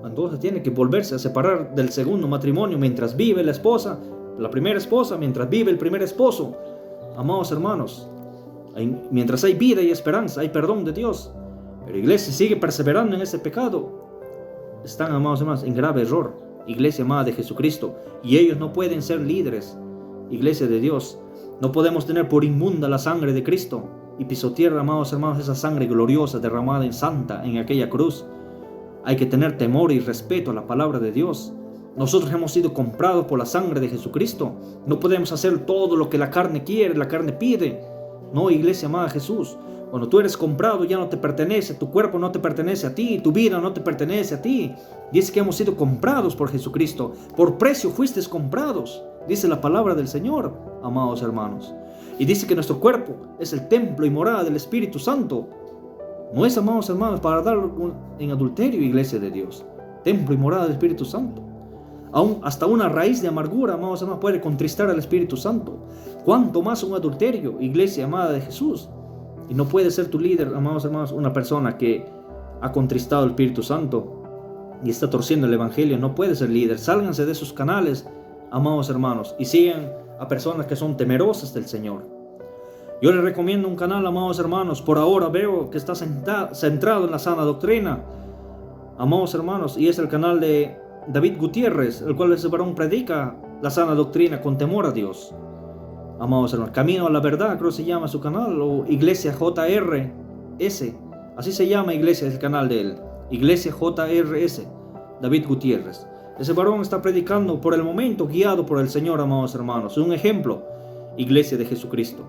S1: Entonces tiene que volverse a separar del segundo matrimonio mientras vive la esposa, la primera esposa, mientras vive el primer esposo. Amados hermanos, mientras hay vida y esperanza, hay perdón de Dios. Pero la iglesia sigue perseverando en ese pecado. Están, amados hermanos, en grave error, iglesia amada de Jesucristo. Y ellos no pueden ser líderes, iglesia de Dios. No podemos tener por inmunda la sangre de Cristo y pisotear, amados hermanos, esa sangre gloriosa derramada en santa en aquella cruz. Hay que tener temor y respeto a la palabra de Dios. Nosotros hemos sido comprados por la sangre de Jesucristo. No podemos hacer todo lo que la carne quiere, la carne pide. No, iglesia amada de Jesús. Cuando tú eres comprado ya no te pertenece, tu cuerpo no te pertenece a ti, tu vida no te pertenece a ti. Dice que hemos sido comprados por Jesucristo. Por precio fuisteis comprados, dice la palabra del Señor, amados hermanos. Y dice que nuestro cuerpo es el templo y morada del Espíritu Santo. No es, amados hermanos, para dar en adulterio, iglesia de Dios. Templo y morada del Espíritu Santo. Aún hasta una raíz de amargura, amados hermanos, puede contristar al Espíritu Santo. ¿Cuánto más un adulterio, iglesia amada de Jesús? Y no puede ser tu líder, amados hermanos, una persona que ha contristado al Espíritu Santo y está torciendo el Evangelio. No puede ser líder. Sálganse de esos canales, amados hermanos, y sigan a personas que son temerosas del Señor. Yo les recomiendo un canal, amados hermanos. Por ahora veo que está centrado en la sana doctrina, amados hermanos, y es el canal de David Gutiérrez, el cual ese varón predica la sana doctrina con temor a Dios. Amados hermanos, Camino a la Verdad, creo que se llama su canal, o Iglesia JRS, así se llama, iglesia, es el canal de él, Iglesia JRS, David Gutiérrez. Ese varón está predicando por el momento, guiado por el Señor, amados hermanos. Un ejemplo, iglesia de Jesucristo.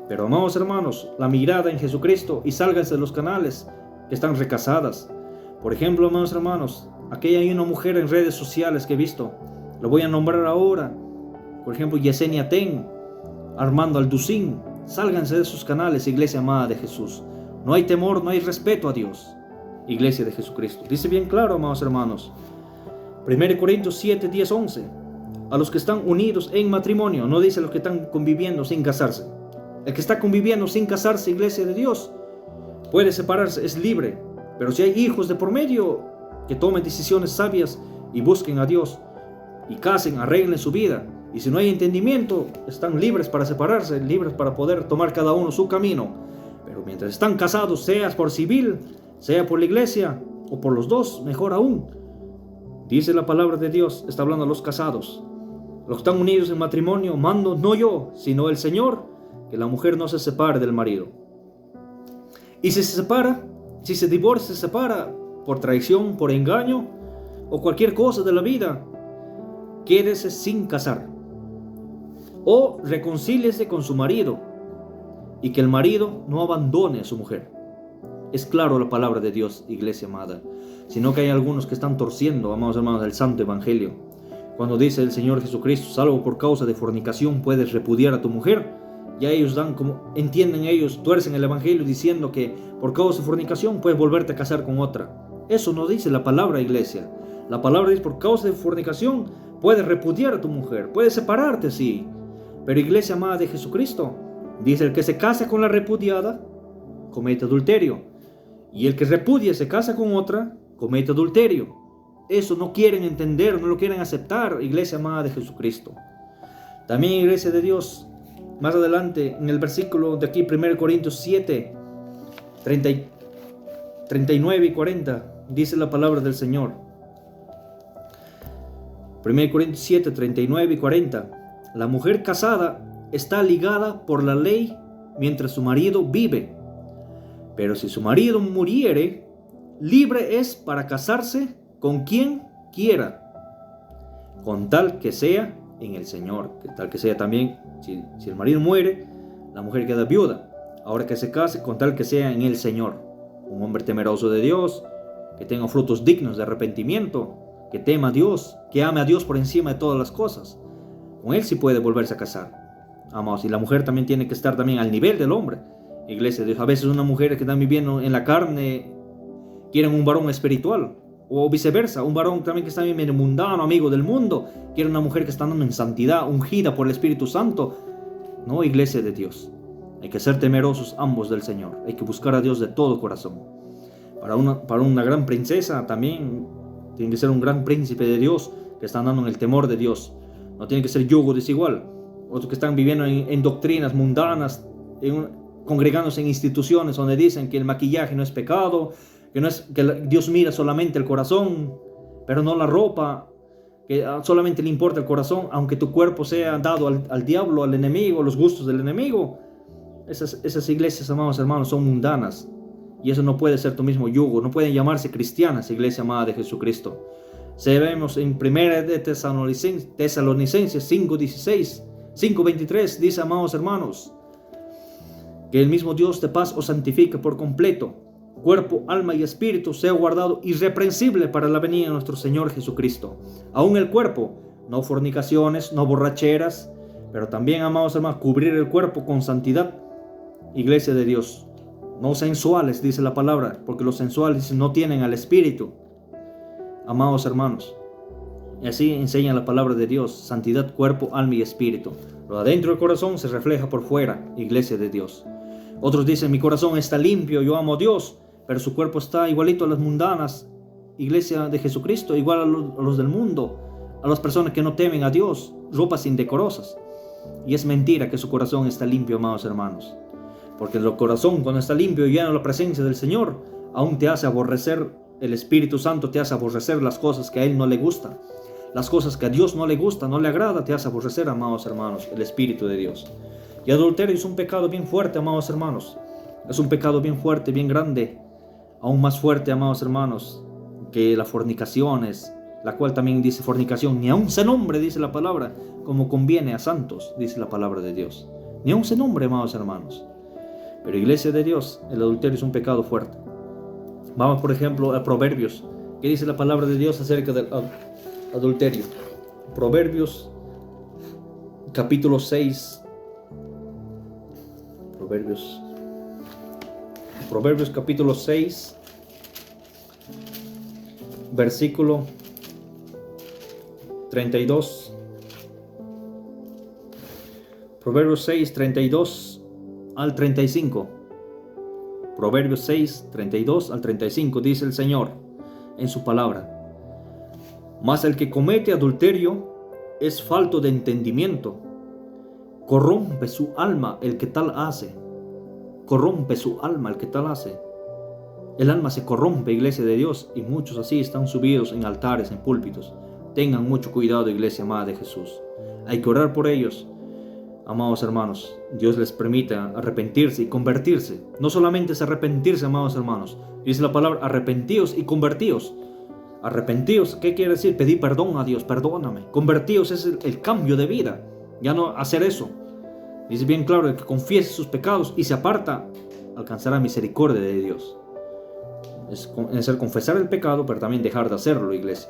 S1: Pero, amados hermanos, la mirada en Jesucristo y sálganse de los canales que están recasadas. Por ejemplo, amados hermanos, aquí hay una mujer en redes sociales que he visto, lo voy a nombrar ahora. Por ejemplo, Yesenia Ten, Armando Alducín. Sálganse de sus canales, iglesia amada de Jesús. No hay temor, no hay respeto a Dios, iglesia de Jesucristo. Dice bien claro, amados hermanos, 1 Corintios 7, 10, 11. A los que están unidos en matrimonio, no dice a los que están conviviendo sin casarse. El que está conviviendo sin casarse, iglesia de Dios, puede separarse, es libre. Pero si hay hijos de por medio, que tomen decisiones sabias y busquen a Dios y casen, arreglen su vida. Y si no hay entendimiento, están libres para separarse, libres para poder tomar cada uno su camino. Pero mientras están casados, sea por civil, sea por la iglesia o por los dos, mejor aún. Dice la palabra de Dios, está hablando a los casados. Los que están unidos en matrimonio, mando no yo, sino el Señor, que la mujer no se separe del marido. Y si se separa, si se divorcia, se separa por traición, por engaño o cualquier cosa de la vida, quédese sin casar. O reconcíliese con su marido y que el marido no abandone a su mujer. Es claro la palabra de Dios, iglesia amada. Sino que hay algunos que están torciendo, amados hermanos, el santo evangelio. Cuando dice el Señor Jesucristo, salvo por causa de fornicación puedes repudiar a tu mujer, ya ellos entienden ellos, tuercen el evangelio diciendo que por causa de fornicación puedes volverte a casar con otra. Eso no dice la palabra, iglesia. La palabra dice por causa de fornicación puedes repudiar a tu mujer, puedes separarte, sí. Pero iglesia amada de Jesucristo, dice el que se casa con la repudiada, comete adulterio. Y el que repudia se casa con otra, comete adulterio. Eso no quieren entender, no lo quieren aceptar, iglesia amada de Jesucristo. También, iglesia de Dios, más adelante en el versículo de aquí, 1 Corintios 7, 39 y 40, dice la palabra del Señor. 1 Corintios 7, 39 y 40. La mujer casada está ligada por la ley mientras su marido vive. Pero si su marido muriere, libre es para casarse con quien quiera, con tal que sea en el Señor. Que tal que sea también, si el marido muere, la mujer queda viuda. Ahora que se case, con tal que sea en el Señor. Un hombre temeroso de Dios, que tenga frutos dignos de arrepentimiento, que tema a Dios, que ame a Dios por encima de todas las cosas. Con él sí puede volverse a casar. Amados, y la mujer también tiene que estar también al nivel del hombre. Iglesia de Dios, a veces una mujer que está viviendo en la carne quieren un varón espiritual, o viceversa, un varón también que está viviendo mundano, amigo del mundo, quiere una mujer que está andando en santidad, ungida por el Espíritu Santo. No, iglesia de Dios, hay que ser temerosos ambos del Señor, hay que buscar a Dios de todo corazón. Para una gran princesa también tiene que ser un gran príncipe de Dios que está andando en el temor de Dios. No tiene que ser yugo desigual. Otros que están viviendo en doctrinas mundanas, congregándose en instituciones donde dicen que el maquillaje no es pecado, que Dios mira solamente el corazón, pero no la ropa, que solamente le importa el corazón, aunque tu cuerpo sea dado al diablo, al enemigo, los gustos del enemigo. Esas iglesias, amados hermanos, son mundanas, y eso no puede ser tu mismo yugo. No pueden llamarse cristianas, iglesia amada de Jesucristo. Vemos en 1 de Tesalonicenses 5:16, 5:23, dice, amados hermanos, que el mismo Dios de paz os santifique por completo, cuerpo, alma y espíritu sea guardado irreprensible para la venida de nuestro Señor Jesucristo. Aún el cuerpo, no fornicaciones, no borracheras, pero también, amados hermanos, cubrir el cuerpo con santidad. Iglesia de Dios, no sensuales, dice la palabra, porque los sensuales no tienen al Espíritu. Amados hermanos, y así enseña la palabra de Dios: santidad, cuerpo, alma y espíritu. Lo de adentro del corazón se refleja por fuera, iglesia de Dios. Otros dicen: mi corazón está limpio, yo amo a Dios, pero su cuerpo está igualito a las mundanas, iglesia de Jesucristo, igual a los del mundo, a las personas que no temen a Dios, ropas indecorosas. Y es mentira que su corazón está limpio, amados hermanos, porque el corazón, cuando está limpio y lleno de la presencia del Señor, aún te hace aborrecer, el Espíritu Santo te hace aborrecer las cosas que a Él no le gustan. Las cosas que a Dios no le gusta, no le agrada, te hace aborrecer, amados hermanos, el Espíritu de Dios. Y adulterio es un pecado bien fuerte, amados hermanos. Es un pecado bien fuerte, bien grande. Aún más fuerte, amados hermanos, que las fornicaciones, la cual también dice fornicación, ni aun se nombre, dice la palabra, como conviene a santos, dice la palabra de Dios. Ni aun se nombre, amados hermanos. Pero iglesia de Dios, el adulterio es un pecado fuerte. Vamos, por ejemplo, a Proverbios. ¿Qué dice la palabra de Dios acerca del adulterio? Proverbios, capítulo 6. Proverbios capítulo 6, versículo 32. Proverbios 6, 32 al 35. Proverbios 6, 32 al 35, dice el Señor en su palabra: mas el que comete adulterio es falto de entendimiento, corrompe su alma el que tal hace. Corrompe su alma el que tal hace. El alma se corrompe, iglesia de Dios, y muchos así están subidos en altares, en púlpitos. Tengan mucho cuidado, iglesia amada de Jesús. Hay que orar por ellos, amados hermanos. Dios les permita arrepentirse y convertirse. No solamente es arrepentirse, amados hermanos. Dice la palabra: arrepentíos y convertíos. Arrepentíos, ¿qué quiere decir? Pedir perdón a Dios, perdóname. Convertíos es el cambio de vida, ya no hacer eso. Dice bien claro: el que confiese sus pecados y se aparta, alcanzará misericordia de Dios. Es necesario confesar el pecado, pero también dejar de hacerlo, iglesia.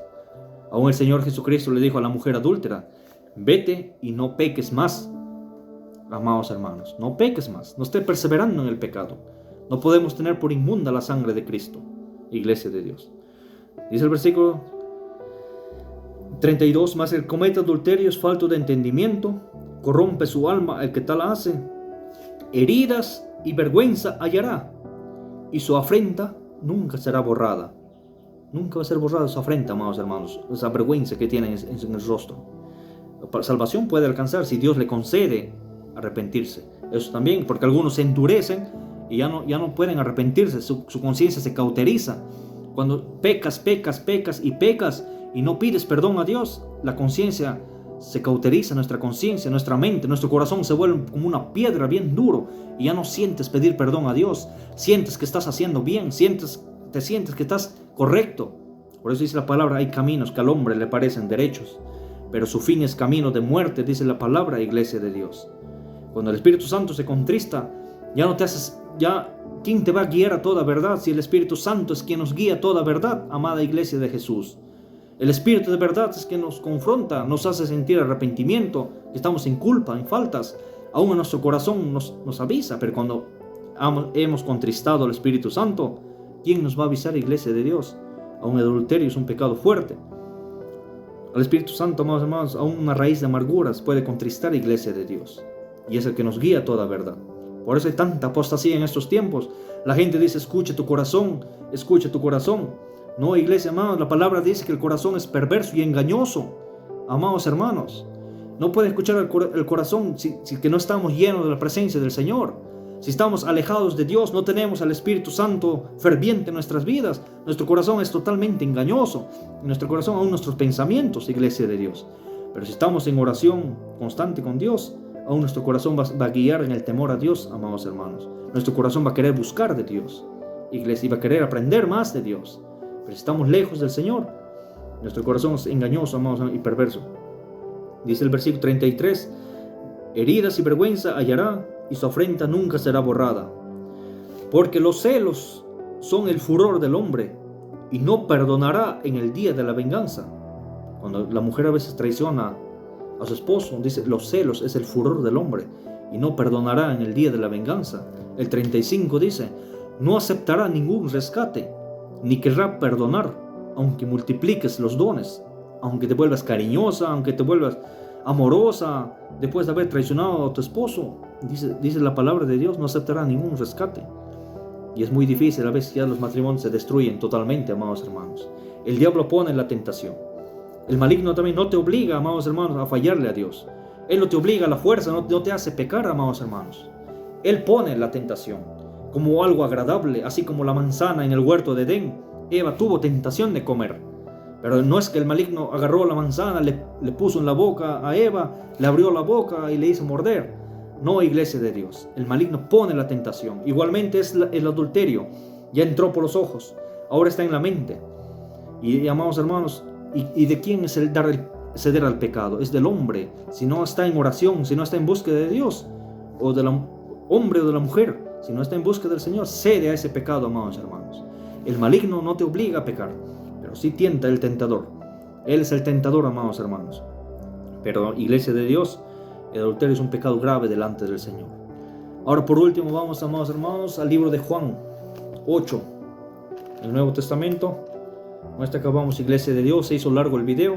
S1: Aún el Señor Jesucristo le dijo a la mujer adúltera: vete y no peques más. Amados hermanos, no peques más, no esté perseverando en el pecado. No podemos tener por inmunda la sangre de Cristo, iglesia de Dios. Dice el versículo 32: mas el que comete adulterio es falto de entendimiento, corrompe su alma el que tal hace. Heridas y vergüenza hallará, y su afrenta nunca será borrada. Nunca va a ser borrada su afrenta, amados hermanos, esa vergüenza que tiene en el rostro. La salvación puede alcanzar si Dios le concede arrepentirse. Eso también, porque algunos se endurecen y ya no pueden arrepentirse, su conciencia se cauteriza. Cuando pecas y no pides perdón a Dios, la conciencia se cauteriza, nuestra conciencia, nuestra mente, nuestro corazón se vuelve como una piedra bien duro y ya no sientes pedir perdón a Dios, sientes que estás haciendo bien, te sientes que estás correcto. Por eso dice la palabra, hay caminos que al hombre le parecen derechos, pero su fin es camino de muerte, dice la palabra, iglesia de Dios. Cuando el Espíritu Santo se contrista, ¿quién te va a guiar a toda verdad? Si el Espíritu Santo es quien nos guía a toda verdad, amada iglesia de Jesús. El Espíritu de verdad es quien nos confronta, nos hace sentir arrepentimiento, que estamos en culpa, en faltas. Aún en nuestro corazón nos avisa, pero cuando hemos contristado al Espíritu Santo, ¿quién nos va a avisar, iglesia de Dios? Aún el adulterio es un pecado fuerte. Al Espíritu Santo, amados hermanos, aún una raíz de amarguras puede contristar, iglesia de Dios. Y es el que nos guía a toda verdad. Por eso hay tanta apostasía en estos tiempos. La gente dice, escucha tu corazón, escucha tu corazón. No, iglesia, amados, la palabra dice que el corazón es perverso y engañoso. Amados hermanos, no puede escuchar el corazón si que no estamos llenos de la presencia del Señor. Si estamos alejados de Dios, no tenemos al Espíritu Santo ferviente en nuestras vidas. Nuestro corazón es totalmente engañoso. En nuestro corazón aún nuestros pensamientos, iglesia de Dios. Pero si estamos en oración constante con Dios, aún nuestro corazón va a guiar en el temor a Dios, amados hermanos. Nuestro corazón va a querer buscar de Dios, iglesia, y va a querer aprender más de Dios. Pero si estamos lejos del Señor, nuestro corazón es engañoso, amados, y perverso. Dice el versículo 33, heridas y vergüenza hallará, y su afrenta nunca será borrada. Porque los celos son el furor del hombre, y no perdonará en el día de la venganza. Cuando la mujer a veces traiciona a su esposo, dice, los celos es el furor del hombre, y no perdonará en el día de la venganza. El 35 dice, no aceptará ningún rescate, ni querrá perdonar, aunque multipliques los dones, aunque te vuelvas cariñosa, aunque te vuelvas amorosa, después de haber traicionado a tu esposo, dice la palabra de Dios, no aceptará ningún rescate. Y es muy difícil, a veces ya los matrimonios se destruyen totalmente, amados hermanos. El diablo pone la tentación. El maligno también no te obliga, amados hermanos, a fallarle a Dios. Él no te obliga a la fuerza, no te hace pecar, amados hermanos. Él pone la tentación como algo agradable, así como la manzana en el huerto de Edén. Eva tuvo tentación de comer, pero no es que el maligno agarró la manzana, le puso en la boca a Eva, le abrió la boca y le hizo morder. No, iglesia de Dios, el maligno pone la tentación. Igualmente es el adulterio, ya entró por los ojos, ahora está en la mente. Y amados hermanos, ¿y de quién es el ceder al pecado? Es del hombre, si no está en oración, si no está en búsqueda de Dios, o del hombre o de la mujer, si no está en búsqueda del Señor, cede a ese pecado, amados hermanos. El maligno no te obliga a pecar, pero sí tienta el tentador. Él es el tentador, amados hermanos. Pero, iglesia de Dios, el adulterio es un pecado grave delante del Señor. Ahora, por último, vamos, amados hermanos, al libro de Juan 8, el Nuevo Testamento. Con esto acabamos, iglesia de Dios. Se hizo largo el video.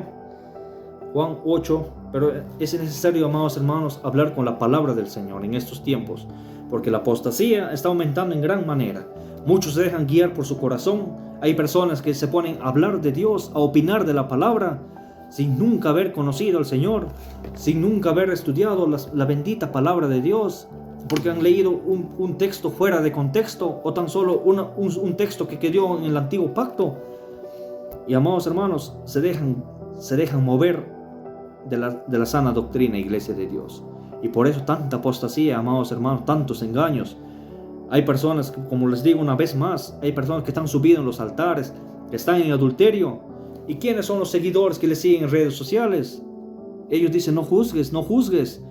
S1: Juan 8, pero es necesario, amados hermanos, hablar con la palabra del Señor en estos tiempos, porque la apostasía está aumentando en gran manera. Muchos se dejan guiar por su corazón. Hay personas que se ponen a hablar de Dios, a opinar de la palabra, sin nunca haber conocido al Señor, sin nunca haber estudiado la bendita palabra de Dios, porque han leído un texto fuera de contexto, o tan solo un texto que quedó en el antiguo pacto. Y, amados hermanos, se dejan mover de la sana doctrina, iglesia de Dios. Y por eso tanta apostasía, amados hermanos, tantos engaños. Hay personas, como les digo una vez más, hay personas que están subidas en los altares, que están en adulterio. ¿Y quiénes son los seguidores que les siguen en redes sociales? Ellos dicen, no juzgues, no juzgues.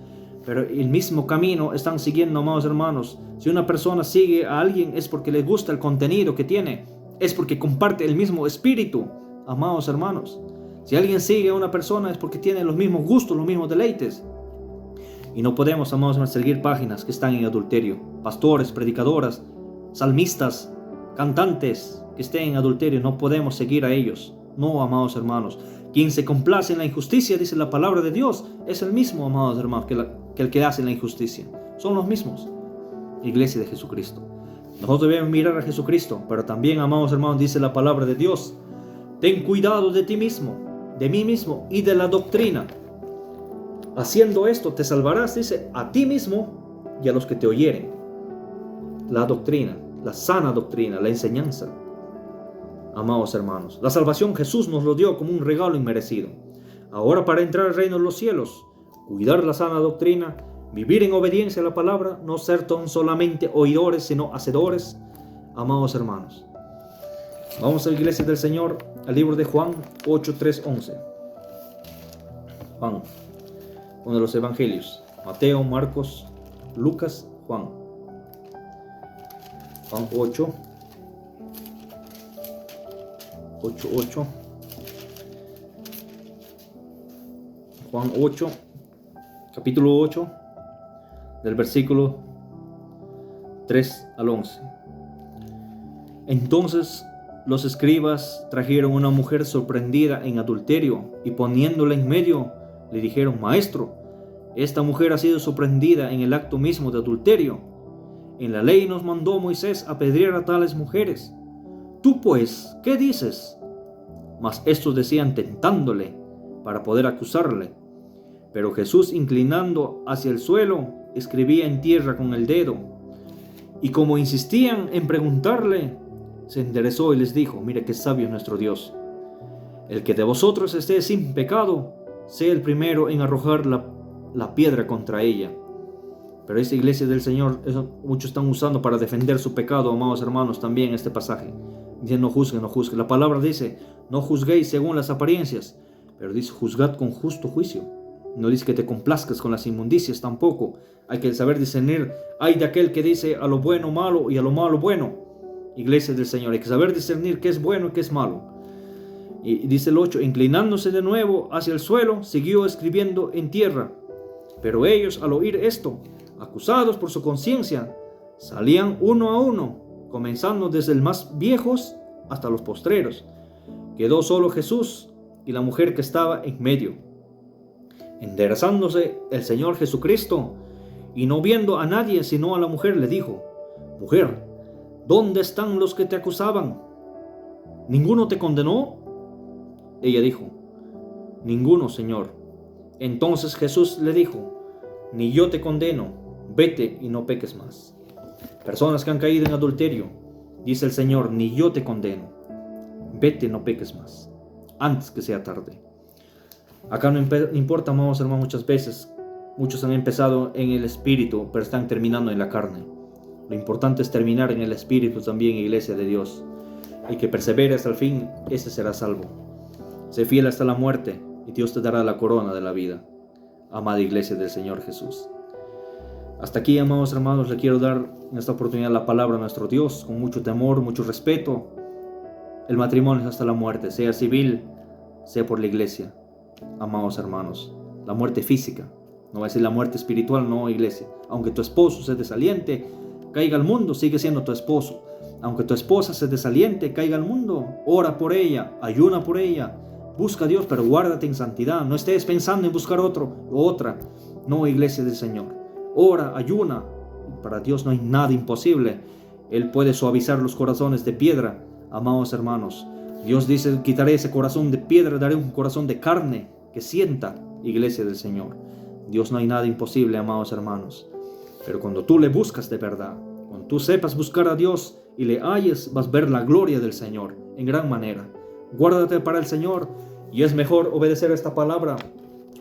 S1: Pero el mismo camino están siguiendo, amados hermanos. Si una persona sigue a alguien es porque le gusta el contenido que tiene, es porque comparte el mismo espíritu, amados hermanos. Si alguien sigue a una persona es porque tiene los mismos gustos, los mismos deleites. Y no podemos, amados hermanos, seguir páginas que están en adulterio. Pastores, predicadoras, salmistas, cantantes que estén en adulterio, no podemos seguir a ellos. No, amados hermanos. Quien se complace en la injusticia, dice la palabra de Dios, es el mismo, amados hermanos, que el que hace la injusticia. Son los mismos. Iglesia de Jesucristo. Nosotros debemos mirar a Jesucristo, pero también, amados hermanos, dice la palabra de Dios, ten cuidado de ti mismo, de mí mismo y de la doctrina. Haciendo esto te salvarás, dice, a ti mismo y a los que te oyeren. La doctrina, la sana doctrina, la enseñanza. Amados hermanos, la salvación Jesús nos lo dio como un regalo inmerecido. Ahora, para entrar al reino de los cielos, cuidar la sana doctrina, vivir en obediencia a la palabra, no ser tan solamente oidores, sino hacedores. Amados hermanos, vamos a la iglesia del Señor, al libro de Juan 8, 3, 11. Juan, uno de los evangelios: Mateo, Marcos, Lucas, Juan. Juan 8, 8. Juan 8, capítulo 8, del versículo 3 al 11. Entonces los escribas trajeron una mujer sorprendida en adulterio y poniéndola en medio, le dijeron: Maestro, esta mujer ha sido sorprendida en el acto mismo de adulterio. En la ley nos mandó Moisés apedrear a tales mujeres. Tú pues, ¿qué dices? Mas estos decían tentándole para poder acusarle. Pero Jesús, inclinando hacia el suelo, escribía en tierra con el dedo. Y como insistían en preguntarle, se enderezó y les dijo: Mire qué sabio es nuestro Dios. El que de vosotros esté sin pecado, sea el primero en arrojar la piedra contra ella. Pero esta iglesia del Señor, muchos están usando para defender su pecado, amados hermanos, también este pasaje. Dice: no juzguen, no juzguen. La palabra dice: no juzguéis según las apariencias, pero dice: juzgad con justo juicio. No dice que te complazcas con las inmundicias tampoco. Hay que saber discernir. Hay de aquel que dice a lo bueno malo y a lo malo bueno. Iglesia del Señor, hay que saber discernir qué es bueno y qué es malo. Y dice el 8: inclinándose de nuevo hacia el suelo, siguió escribiendo en tierra. Pero ellos, al oír esto, acusados por su conciencia, salían uno a uno, comenzando desde el más viejos hasta los postreros. Quedó solo Jesús y la mujer que estaba en medio. Enderezándose el Señor Jesucristo, y no viendo a nadie sino a la mujer, le dijo: Mujer, ¿dónde están los que te acusaban? ¿Ninguno te condenó? Ella dijo: Ninguno, Señor. Entonces Jesús le dijo: Ni yo te condeno, vete y no peques más. Personas que han caído en adulterio, dice el Señor: Ni yo te condeno, vete y no peques más, antes que sea tarde. Acá no importa, amados hermanos, muchas veces muchos han empezado en el espíritu, pero están terminando en la carne. Lo importante es terminar en el espíritu también, iglesia de Dios. El que persevere hasta el fin, ese será salvo. Sé fiel hasta la muerte y Dios te dará la corona de la vida. Amada iglesia del Señor Jesús. Hasta aquí, amados hermanos, le quiero dar en esta oportunidad la palabra a nuestro Dios con mucho temor, mucho respeto. El matrimonio es hasta la muerte, sea civil, sea por la iglesia. Amados hermanos, la muerte física, no va a decir la muerte espiritual, no, iglesia. Aunque tu esposo se desaliente, caiga al mundo, sigue siendo tu esposo. Aunque tu esposa se desaliente, caiga al mundo, ora por ella, ayuna por ella, busca a Dios, pero guárdate en santidad. No estés pensando en buscar otro o otra. No, iglesia del Señor. Ora, ayuna. Para Dios no hay nada imposible. Él puede suavizar los corazones de piedra, amados hermanos. Dios dice: quitaré ese corazón de piedra, daré un corazón de carne que sienta, iglesia del Señor. Dios no hay nada imposible, amados hermanos. Pero cuando tú le buscas de verdad, cuando tú sepas buscar a Dios y le halles, vas a ver la gloria del Señor en gran manera. Guárdate para el Señor, y es mejor obedecer esta palabra,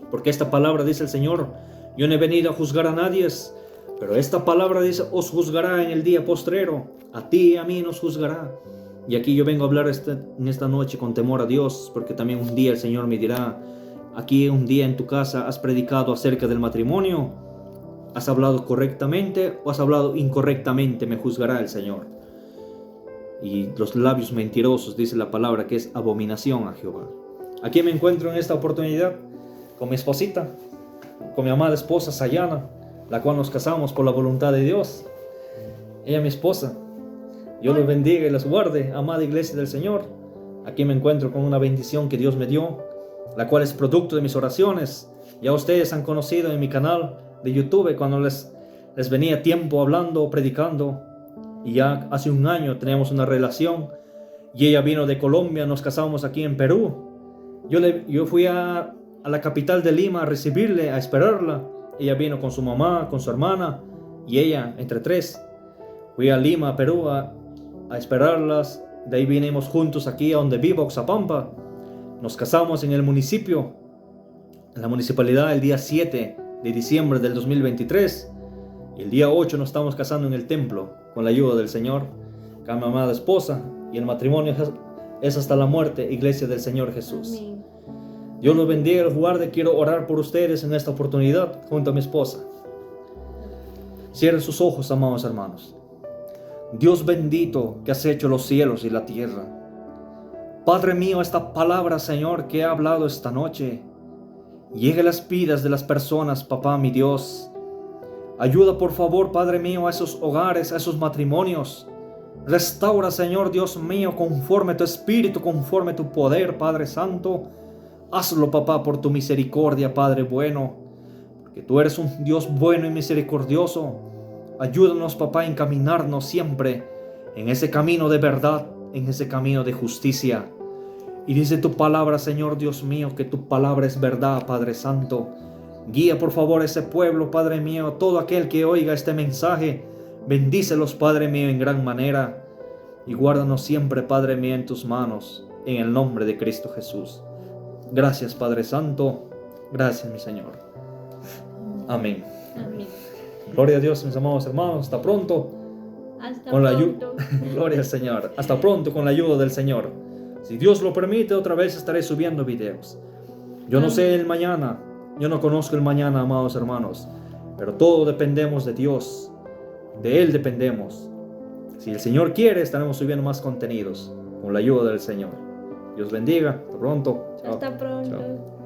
S1: porque esta palabra dice el Señor: yo no he venido a juzgar a nadie, pero esta palabra dice: os juzgará en el día postrero, a ti y a mí nos juzgará. Y aquí yo vengo a hablar en esta noche con temor a Dios, porque también un día el Señor me dirá: aquí un día en tu casa has predicado acerca del matrimonio, has hablado correctamente o has hablado incorrectamente, me juzgará el Señor. Y los labios mentirosos, dice la palabra, que es abominación a Jehová. Aquí me encuentro en esta oportunidad con mi esposita, con mi amada esposa Sayana, la cual nos casamos por la voluntad de Dios. Ella es mi esposa. Dios los bendiga y los guarde, amada iglesia del Señor. Aquí me encuentro con una bendición que Dios me dio, la cual es producto de mis oraciones. Ya ustedes han conocido en mi canal de YouTube cuando les venía tiempo hablando, predicando. Y ya hace un año teníamos una relación. Y ella vino de Colombia, nos casamos aquí en Perú. Yo fui a a la capital de Lima a recibirle, a esperarla. Ella vino con su mamá, con su hermana y ella, entre tres. Fui a Lima, Perú, a esperarlas. De ahí vinimos juntos aquí a donde vivo, Oxapampa. Nos casamos en el municipio, en la municipalidad, el día 7 de diciembre del 2023. Y el día 8 nos estamos casando en el templo, con la ayuda del Señor, con mi amada esposa. Y el matrimonio es hasta la muerte, iglesia del Señor Jesús.
S2: Amén.
S1: Dios los bendiga y los guarde. Quiero orar por ustedes en esta oportunidad junto a mi esposa. Cierren sus ojos, amados hermanos. Dios bendito que has hecho los cielos y la tierra. Padre mío, esta palabra, Señor, que he hablado esta noche, llegue a las vidas de las personas, papá, mi Dios. Ayuda, por favor, Padre mío, a esos hogares, a esos matrimonios. Restaura, Señor Dios mío, conforme tu espíritu, conforme tu poder, Padre Santo. Hazlo, papá, por tu misericordia, Padre bueno, porque tú eres un Dios bueno y misericordioso. Ayúdanos, papá, a encaminarnos siempre en ese camino de verdad, en ese camino de justicia. Y dice tu palabra, Señor Dios mío, que tu palabra es verdad, Padre Santo. Guía, por favor, ese pueblo, Padre mío, todo aquel que oiga este mensaje. Bendícelos, Padre mío, en gran manera. Y guárdanos siempre, Padre mío, en tus manos, en el nombre de Cristo Jesús. Gracias, Padre Santo. Gracias, mi Señor. Amén.
S2: Amén.
S1: Gloria a Dios, mis amados hermanos. Hasta pronto.
S2: Hasta
S1: Con la
S2: pronto.
S1: Gloria al Señor. Hasta pronto con la ayuda del Señor. Si Dios lo permite, otra vez estaré subiendo videos. Yo no sé el mañana. Yo no conozco el mañana, amados hermanos. Pero todo dependemos de Dios. De Él dependemos. Si el Señor quiere, estaremos subiendo más contenidos con la ayuda del Señor. Dios bendiga. Hasta pronto. Chao.
S2: Hasta pronto.
S1: Chao.